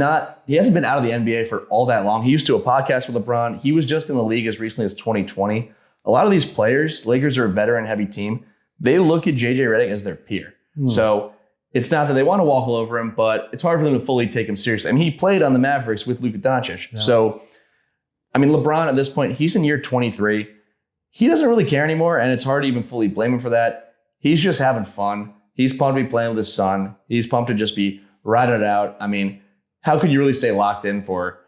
been out of the NBA for all that long. He used to do a podcast with LeBron. He was just in the league as recently as 2020. A lot of these players, Lakers are a veteran-heavy team. They look at JJ Redick as their peer. So it's not that they want to walk all over him, but it's hard for them to fully take him seriously. I mean, he played on the Mavericks with Luka Doncic. Yeah. So, I mean, LeBron at this point, he's in year 23. He doesn't really care anymore, and it's hard to even fully blame him for that. He's just having fun. He's pumped to be playing with his son. He's pumped to just be riding it out. I mean, how could you really stay locked in for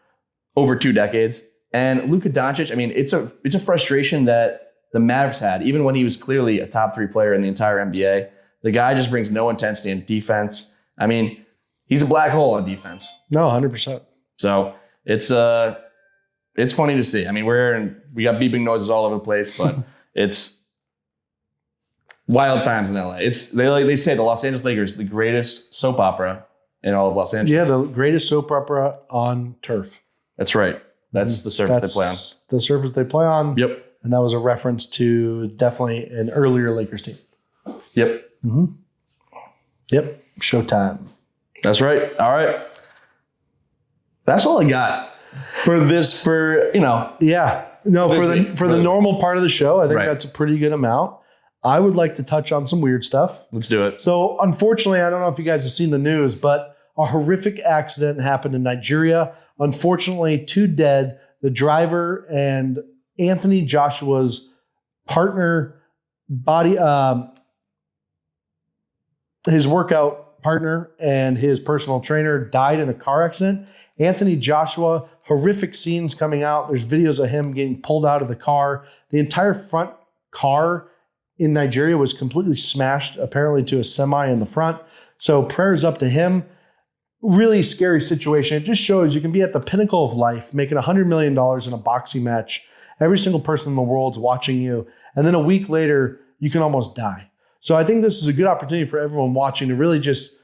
over 2 decades? And Luka Doncic, I mean, it's a frustration that the Mavs had, even when he was clearly a top 3 player in the entire NBA. The guy just brings no intensity in defense. I mean, he's a black hole on defense. No, 100%. So it's funny to see. I mean, we got beeping noises all over the place, but it's wild times in LA. They say the Los Angeles Lakers, the greatest soap opera in all of Los Angeles. Yeah, the greatest soap opera on turf. That's right. That's the surface they play on. The surface they play on. Yep. And that was a reference to definitely an earlier Lakers team. Yep. Mm-hmm. Yep. Showtime. That's right. All right. That's all I got for this. Yeah. No, for the normal part of the show, I think Right. that's a pretty good amount. I would like to touch on some weird stuff. Let's do it. So, unfortunately, I don't know if you guys have seen the news, but a horrific accident happened in Nigeria. Unfortunately, 2 dead. The driver and Anthony Joshua's partner, his workout partner and his personal trainer died in a car accident. Anthony Joshua, horrific scenes coming out. There's videos of him getting pulled out of the car. The entire front car in Nigeria was completely smashed, apparently to a semi in the front. So prayers up to him. Really scary situation. It just shows you can be at the pinnacle of life, making $100 million in a boxing match. Every single person in the world's watching you. And then a week later, you can almost die. So I think this is a good opportunity for everyone watching to really just,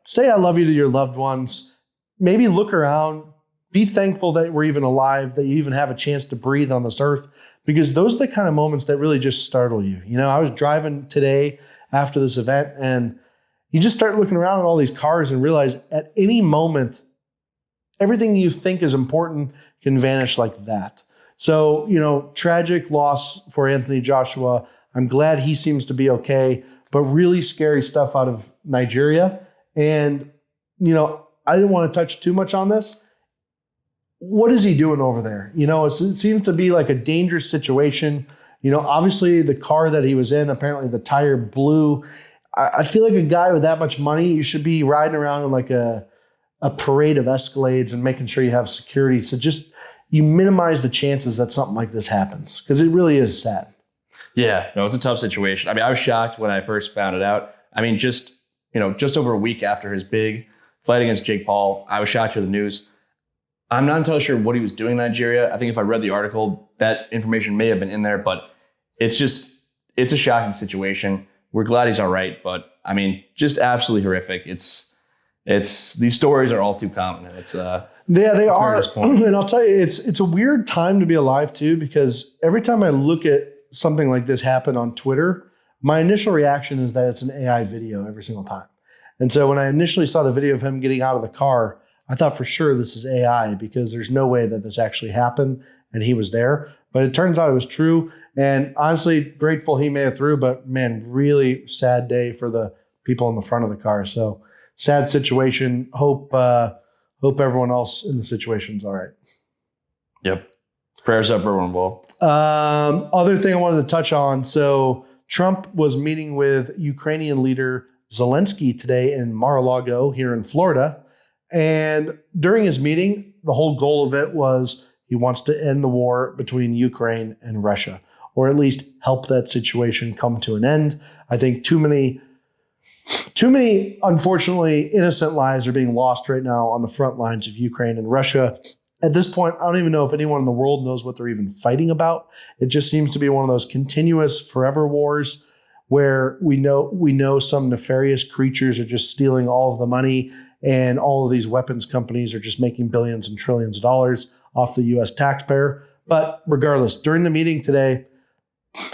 say I love you to your loved ones. Maybe look around. Be thankful that we're even alive, that you even have a chance to breathe on this earth, because those are the kind of moments that really just startle you. I was driving today after this event, and you just start looking around at all these cars and realize at any moment, everything you think is important can vanish like that. So, tragic loss for Anthony Joshua. I'm glad he seems to be okay, but really scary stuff out of Nigeria. And, I didn't want to touch too much on this. What is he doing over there? It seems to be like a dangerous situation. Obviously the car that he was in, apparently the tire blew. I feel like a guy with that much money, you should be riding around in like a parade of Escalades and making sure you have security. So you minimize the chances that something like this happens, because it really is sad. Yeah, no, it's a tough situation. I mean, I was shocked when I first found it out. I mean, just over a week after his big fight against Jake Paul, I was shocked to the news. I'm not entirely sure what he was doing in Nigeria. I think if I read the article, that information may have been in there, but it's a shocking situation. We're glad he's all right, but I mean, just absolutely horrific. It's these stories are all too common. Yeah, they are. And I'll tell you, it's a weird time to be alive too, because every time I look at something like this happen on Twitter, my initial reaction is that it's an AI video every single time. And so when I initially saw the video of him getting out of the car, I thought for sure this is AI, because there's no way that this actually happened and he was there. But it turns out it was true. And honestly, grateful he made it through. But man, really sad day for the people in the front of the car. So sad situation. Hope everyone else in the situation is all right. Yep. Prayers up for everyone involved. Other thing I wanted to touch on. So Trump was meeting with Ukrainian leader Zelensky today in Mar-a-Lago here in Florida. And during his meeting, the whole goal of it was he wants to end the war between Ukraine and Russia, or at least help that situation come to an end. I think too many, unfortunately, innocent lives are being lost right now on the front lines of Ukraine and Russia. At this point, I don't even know if anyone in the world knows what they're even fighting about. It just seems to be one of those continuous forever wars where we know some nefarious creatures are just stealing all of the money, and all of these weapons companies are just making billions and trillions of dollars off the U.S. taxpayer. But regardless, during the meeting today,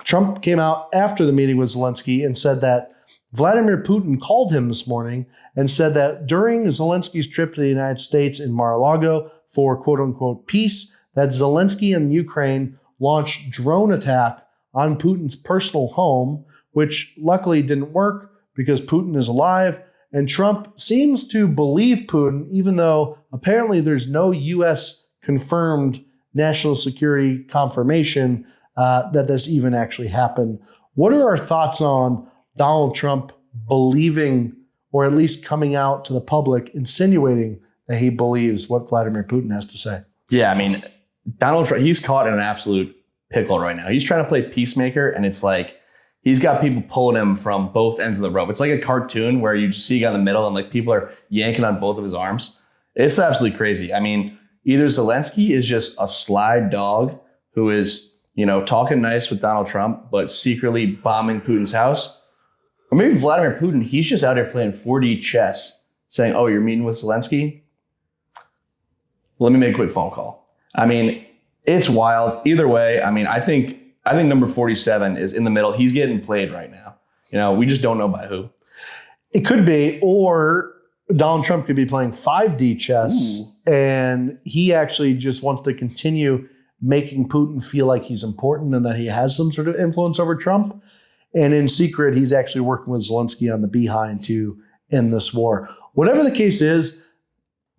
Trump came out after the meeting with Zelensky and said that Vladimir Putin called him this morning and said that during Zelensky's trip to the United States in Mar-a-Lago for quote-unquote peace, that Zelensky and Ukraine launched drone attack on Putin's personal home, which luckily didn't work because Putin is alive. And Trump seems to believe Putin, even though apparently there's no U.S. confirmed national security confirmation that this even actually happened. What are our thoughts on Donald Trump believing, or at least coming out to the public, insinuating that he believes what Vladimir Putin has to say? Yeah, I mean, Donald Trump, he's caught in an absolute pickle right now. He's trying to play peacemaker, and it's like he's got people pulling him from both ends of the rope. It's like a cartoon where you just see a guy in the middle and like people are yanking on both of his arms. It's absolutely crazy. I mean, either Zelensky is just a sly dog who is, talking nice with Donald Trump, but secretly bombing Putin's house. Or maybe Vladimir Putin, he's just out here playing 4D chess, saying, oh, you're meeting with Zelensky? Let me make a quick phone call. I mean, it's wild. Either way, I mean, I think number 47 is in the middle. He's getting played right now. We just don't know by who. It could be, or Donald Trump could be playing 5D chess, and he actually just wants to continue making Putin feel like he's important and that he has some sort of influence over Trump. And in secret, he's actually working with Zelensky on the behind to end this war. Whatever the case is,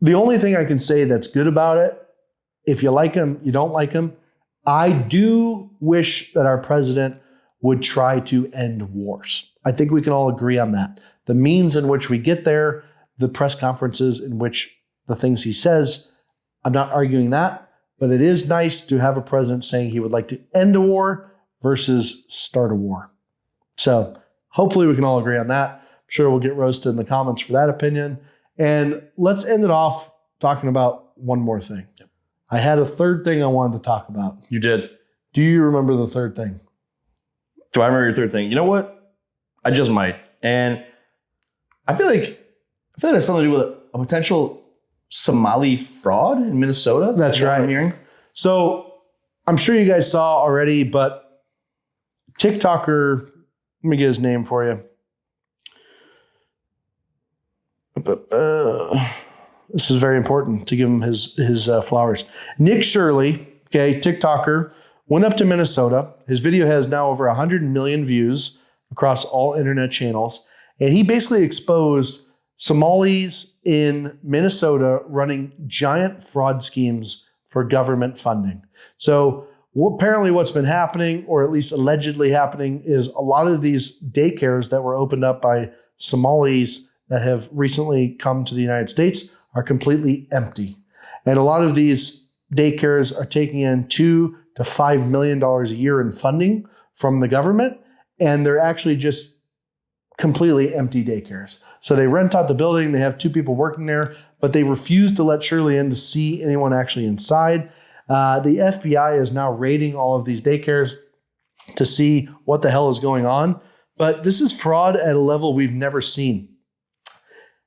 the only thing I can say that's good about it, if you like him, you don't like him, I do wish that our president would try to end wars. I think we can all agree on that. The means in which we get there, the press conferences in which the things he says, I'm not arguing that, but it is nice to have a president saying he would like to end a war versus start a war. So hopefully we can all agree on that. I'm sure we'll get roasted in the comments for that opinion. And let's end it off talking about one more thing. Yep. I had a third thing I wanted to talk about. You did. Do you remember the third thing? Do I remember your third thing? You know what? I just might. And I feel like it has something to do with a potential Somali fraud in Minnesota. That's right. I'm hearing. So I'm sure you guys saw already, but TikToker, let me get his name for you. This is very important to give him his flowers. Nick Shirley, okay, TikToker, went up to Minnesota. His video has now over 100 million views across all internet channels. And he basically exposed Somalis in Minnesota running giant fraud schemes for government funding. So apparently what's been happening, or at least allegedly happening, is a lot of these daycares that were opened up by Somalis that have recently come to the United States are completely empty. And a lot of these daycares are taking in $2 to $5 million a year in funding from the government, and they're actually just completely empty daycares. So they rent out the building, they have 2 people working there, but they refuse to let Shirley in to see anyone actually inside. The FBI is now raiding all of these daycares to see what the hell is going on. But this is fraud at a level we've never seen.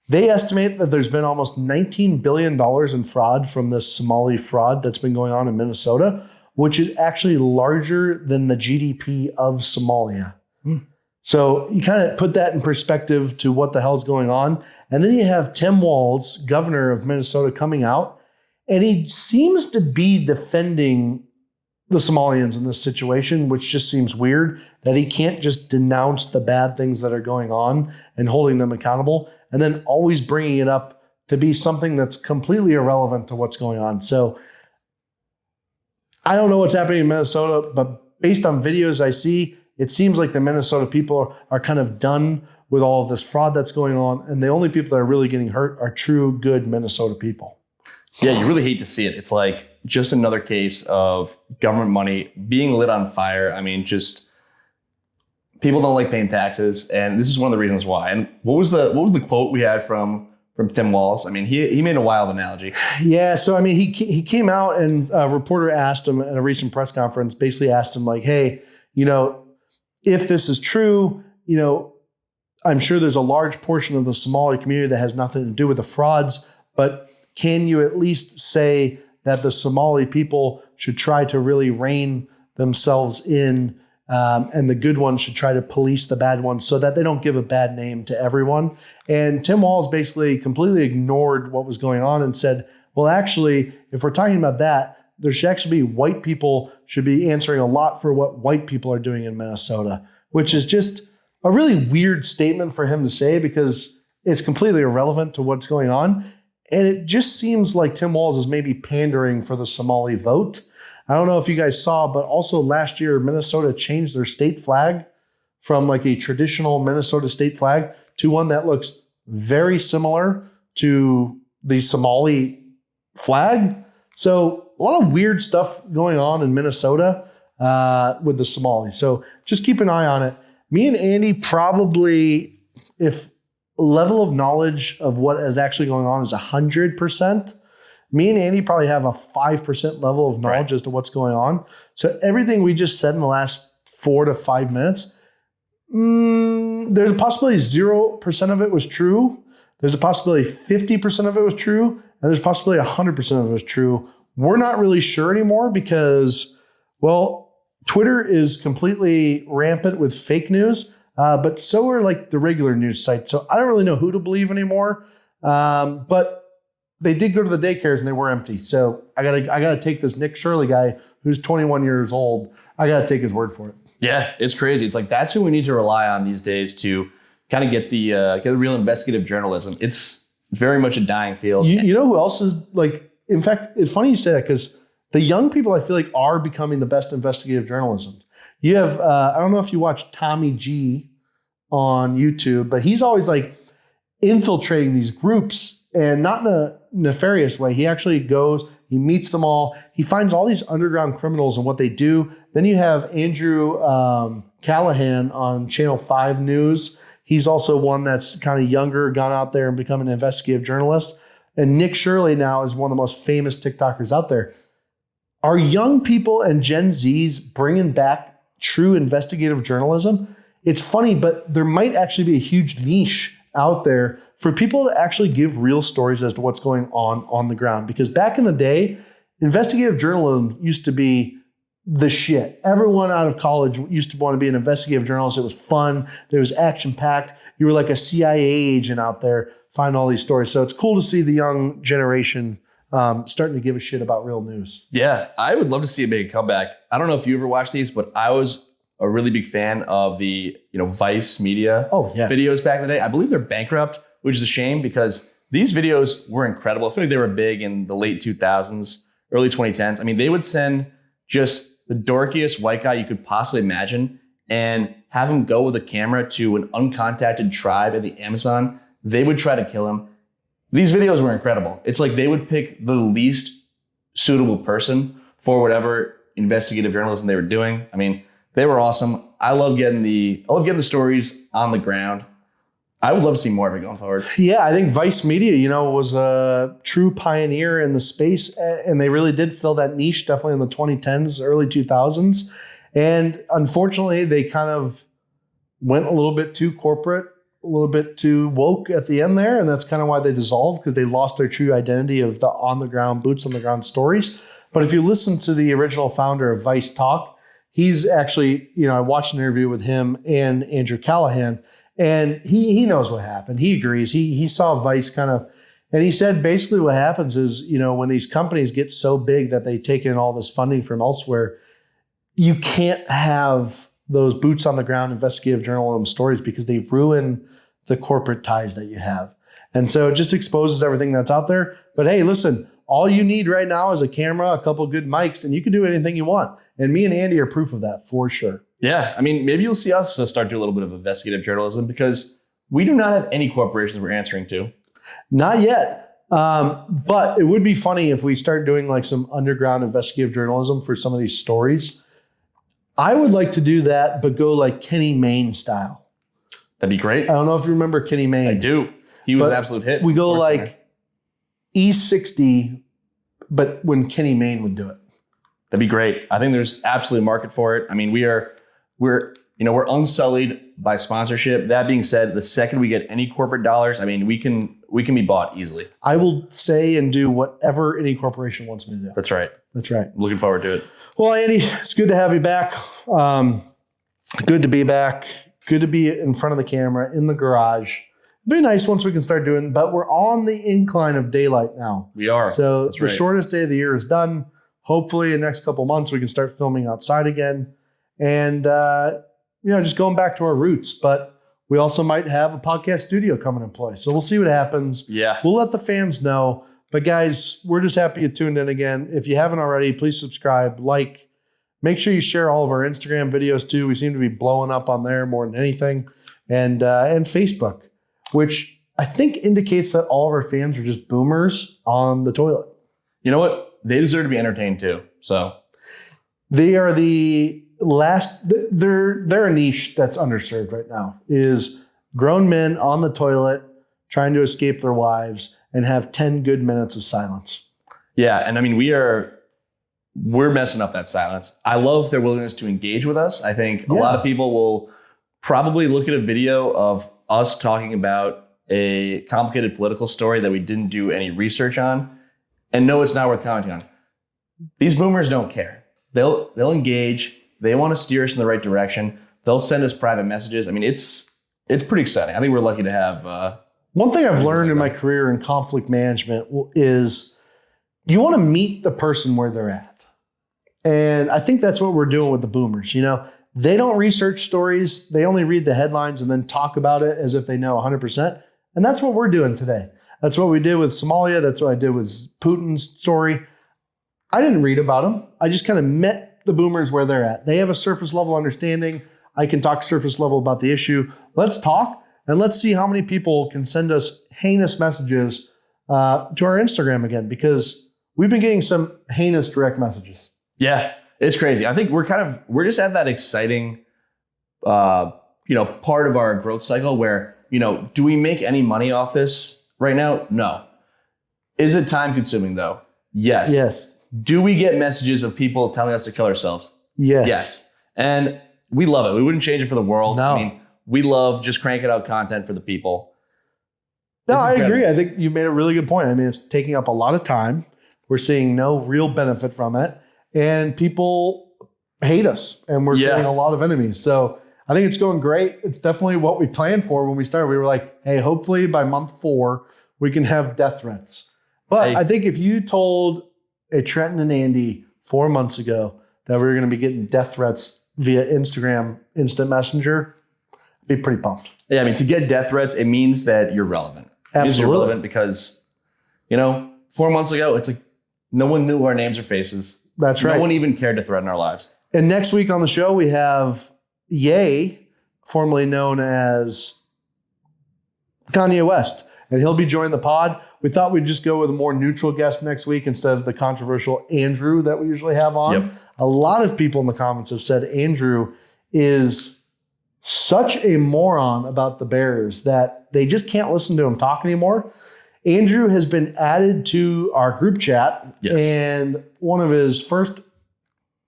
They estimate that there's been almost $19 billion in fraud from this Somali fraud that's been going on in Minnesota, which is actually larger than the GDP of Somalia. So you kind of put that in perspective to what the hell's going on. And then you have Tim Walz, governor of Minnesota, coming out, and he seems to be defending the Somalians in this situation, which just seems weird that he can't just denounce the bad things that are going on and holding them accountable. and then always bringing it up to be something that's completely irrelevant to what's going on. So I don't know what's happening in Minnesota, but based on videos I see, it seems like the Minnesota people are kind of done with all of this fraud that's going on. And the only people that are really getting hurt are true, good Minnesota people. Yeah, you really hate to see it. It's like just another case of government money being lit on fire. I mean, just people don't like paying taxes, and this is one of the reasons why. And what was the quote we had from Tim Walz? I mean, he made a wild analogy. Yeah, so I mean, he came out and a reporter asked him at a recent press conference, basically asked him like, hey, if this is true, I'm sure there's a large portion of the Somali community that has nothing to do with the frauds, but can you at least say that the Somali people should try to really rein themselves in, and the good ones should try to police the bad ones so that they don't give a bad name to everyone? And Tim Walz basically completely ignored what was going on and said, well, actually, if we're talking about that, there should actually be white people should be answering a lot for what white people are doing in Minnesota, which is just a really weird statement for him to say because it's completely irrelevant to what's going on. And it just seems like Tim Walz is maybe pandering for the Somali vote. I don't know if you guys saw, but also last year, Minnesota changed their state flag from like a traditional Minnesota state flag to one that looks very similar to the Somali flag. So a lot of weird stuff going on in Minnesota with the Somalis. So just keep an eye on it. Me and Andy probably, if level of knowledge of what is actually going on is 100%, me and Andy probably have a 5% level of knowledge as to what's going on. So everything we just said in the last 4 to 5 minutes, there's a possibility 0% of it was true. There's a possibility 50% of it was true. And there's a possibility 100% of it was true. We're not really sure anymore because, well, Twitter is completely rampant with fake news. But so are like the regular news sites. So I don't really know who to believe anymore. But they did go to the daycares and they were empty. So I gotta take this Nick Shirley guy who's 21 years old. I gotta take his word for it. Yeah, it's crazy. It's like that's who we need to rely on these days to kind of get the real investigative journalism. It's very much a dying field. You know who else is like? In fact, it's funny you say that because the young people I feel like are becoming the best investigative journalism. You have I don't know if you watch Tommy G on YouTube, but he's always like infiltrating these groups and not in a nefarious way. He actually goes, he meets them all. He finds all these underground criminals and what they do. Then you have Andrew Callahan on Channel 5 News. He's also one that's kind of younger, gone out there and become an investigative journalist. And Nick Shirley now is one of the most famous TikTokers out there. Are young people and Gen Zs bringing back true investigative journalism? It's funny, but there might actually be a huge niche out there for people to actually give real stories as to what's going on the ground. Because back in the day, investigative journalism used to be the shit. Everyone out of college used to want to be an investigative journalist. It was fun. There was action-packed. You were like a CIA agent out there finding all these stories. So it's cool to see the young generation starting to give a shit about real news. Yeah, I would love to see it make a comeback. I don't know if you ever watched these, but I was a really big fan of the Vice Media videos back in the day. I believe they're bankrupt, which is a shame because these videos were incredible. I feel like they were big in the late 2000s, early 2010s. I mean, they would send just the dorkiest white guy you could possibly imagine and have him go with a camera to an uncontacted tribe in the Amazon. They would try to kill him. These videos were incredible. It's like they would pick the least suitable person for whatever investigative journalism they were doing. I mean, they were awesome. I love getting the stories on the ground. I would love to see more of it going forward. Yeah, I think Vice Media, was a true pioneer in the space, and they really did fill that niche definitely in the 2010s, early 2000s. And unfortunately, they kind of went a little bit too corporate, a little bit too woke at the end there, and that's kind of why they dissolved, because they lost their true identity of the on-the-ground, boots-on-the-ground stories. But if you listen to the original founder of Vice Talk, he's actually, I watched an interview with him and Andrew Callahan, and he knows what happened. He agrees. He saw Vice kind of, and he said basically what happens is, when these companies get so big that they take in all this funding from elsewhere, you can't have those boots on the ground investigative journalism stories because they ruin the corporate ties that you have. And so it just exposes everything that's out there. But hey, listen, all you need right now is a camera, a couple good mics, and you can do anything you want. And me and Andy are proof of that for sure. Yeah. I mean, maybe you'll see us start doing a little bit of investigative journalism because we do not have any corporations we're answering to. Not yet. But it would be funny if we start doing like some underground investigative journalism for some of these stories. I would like to do that, but go like Kenny Mayne style. That'd be great. I don't know if you remember Kenny Mayne. I do. He was an absolute hit. We go like E60, but when Kenny Mayne would do it. That'd be great. I think there's absolutely a market for it. I mean, we're unsullied by sponsorship. That being said, the second we get any corporate dollars, I mean, we can be bought easily. I will say and do whatever any corporation wants me to do. That's right. That's right. Looking forward to it. Well, Andy, it's good to have you back. Good to be back. Good to be in front of the camera in the garage. It'd be nice once we can start doing, but we're on the incline of daylight now. We are. So That's the right. shortest day of the year is done. Hopefully in the next couple months we can start filming outside again and just going back to our roots. But we also might have a podcast studio coming in play. So we'll see what happens. Yeah. We'll let the fans know. But guys, we're just happy you tuned in again. If you haven't already, please subscribe, like, make sure you share all of our Instagram videos too. We seem to be blowing up on there more than anything. And Facebook, which I think indicates that all of our fans are just boomers on the toilet. You know what? They deserve to be entertained too. So they are the last. They're a niche that's underserved right now. Is grown men on the toilet trying to escape their wives and have 10 good minutes of silence. Yeah, and I mean we're messing up that silence. I love their willingness to engage with us. I think a lot of people will probably look at a video of us talking about a complicated political story that we didn't do any research on and know it's not worth commenting on. These boomers don't care. They'll engage. They want to steer us in the right direction. They'll send us private messages. I mean, it's pretty exciting. I think we're lucky to have. One thing I've learned in my career in conflict management is you want to meet the person where they're at. And I think that's what we're doing with the boomers. You know, they don't research stories. They only read the headlines and then talk about it as if they know 100%. And that's what we're doing today. That's what we did with Somalia. That's what I did with Putin's story. I didn't read about them. I just kind of met the boomers where they're at. They have a surface level understanding. I can talk surface level about the issue. Let's talk and let's see how many people can send us heinous messages to our Instagram again, because we've been getting some heinous direct messages. Yeah, it's crazy. I think we're just at that exciting, part of our growth cycle where, do we make any money off this right now? No. Is it time consuming though? Yes. Yes. Do we get messages of people telling us to kill ourselves? Yes. Yes. And we love it. We wouldn't change it for the world. No. I mean, we love just cranking out content for the people. No, It's I incredible. agree. I think you made a really good point. I mean, it's taking up a lot of time. We're seeing no real benefit from it. And people hate us. And we're getting a lot of enemies. So I think it's going great. It's definitely what we planned for when we started. We were like, hey, hopefully by month 4, we can have death threats. But I think if you told a Trenton and Andy 4 months ago that we were going to be getting death threats via Instagram Instant Messenger, I'd be pretty pumped. Yeah, I mean, to get death threats, it means that you're relevant. It means you're Absolutely. relevant because, 4 months ago, it's like no one knew our names or faces. That's right. No one even cared to threaten our lives. And next week on the show, we have Ye, formerly known as Kanye West, and he'll be joining the pod. We thought we'd just go with a more neutral guest next week instead of the controversial Andrew that we usually have on. Yep. A lot of people in the comments have said Andrew is such a moron about the Bears that they just can't listen to him talk anymore. Andrew has been added to our group chat, and one of his first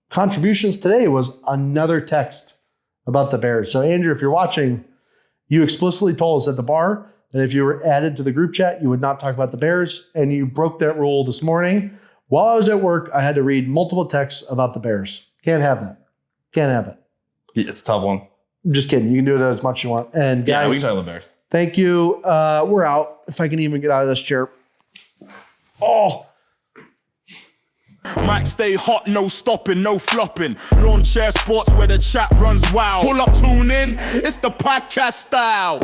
contributions today was another text about the Bears. So Andrew, if you're watching, you explicitly told us at the bar that if you were added to the group chat, you would not talk about the Bears, and you broke that rule this morning. While I was at work, I had to read multiple texts about the Bears. Can't have that. Can't have it. It's a tough one. I'm just kidding. You can do it as much as you want. And Yeah, we guys, can talk about Bears. thank you. We're out. If I can even get out of this chair. Oh. Might stay hot, no stopping, no flopping. Lawn chair sports where the chat runs wild. Pull up, tune in, it's the podcast style.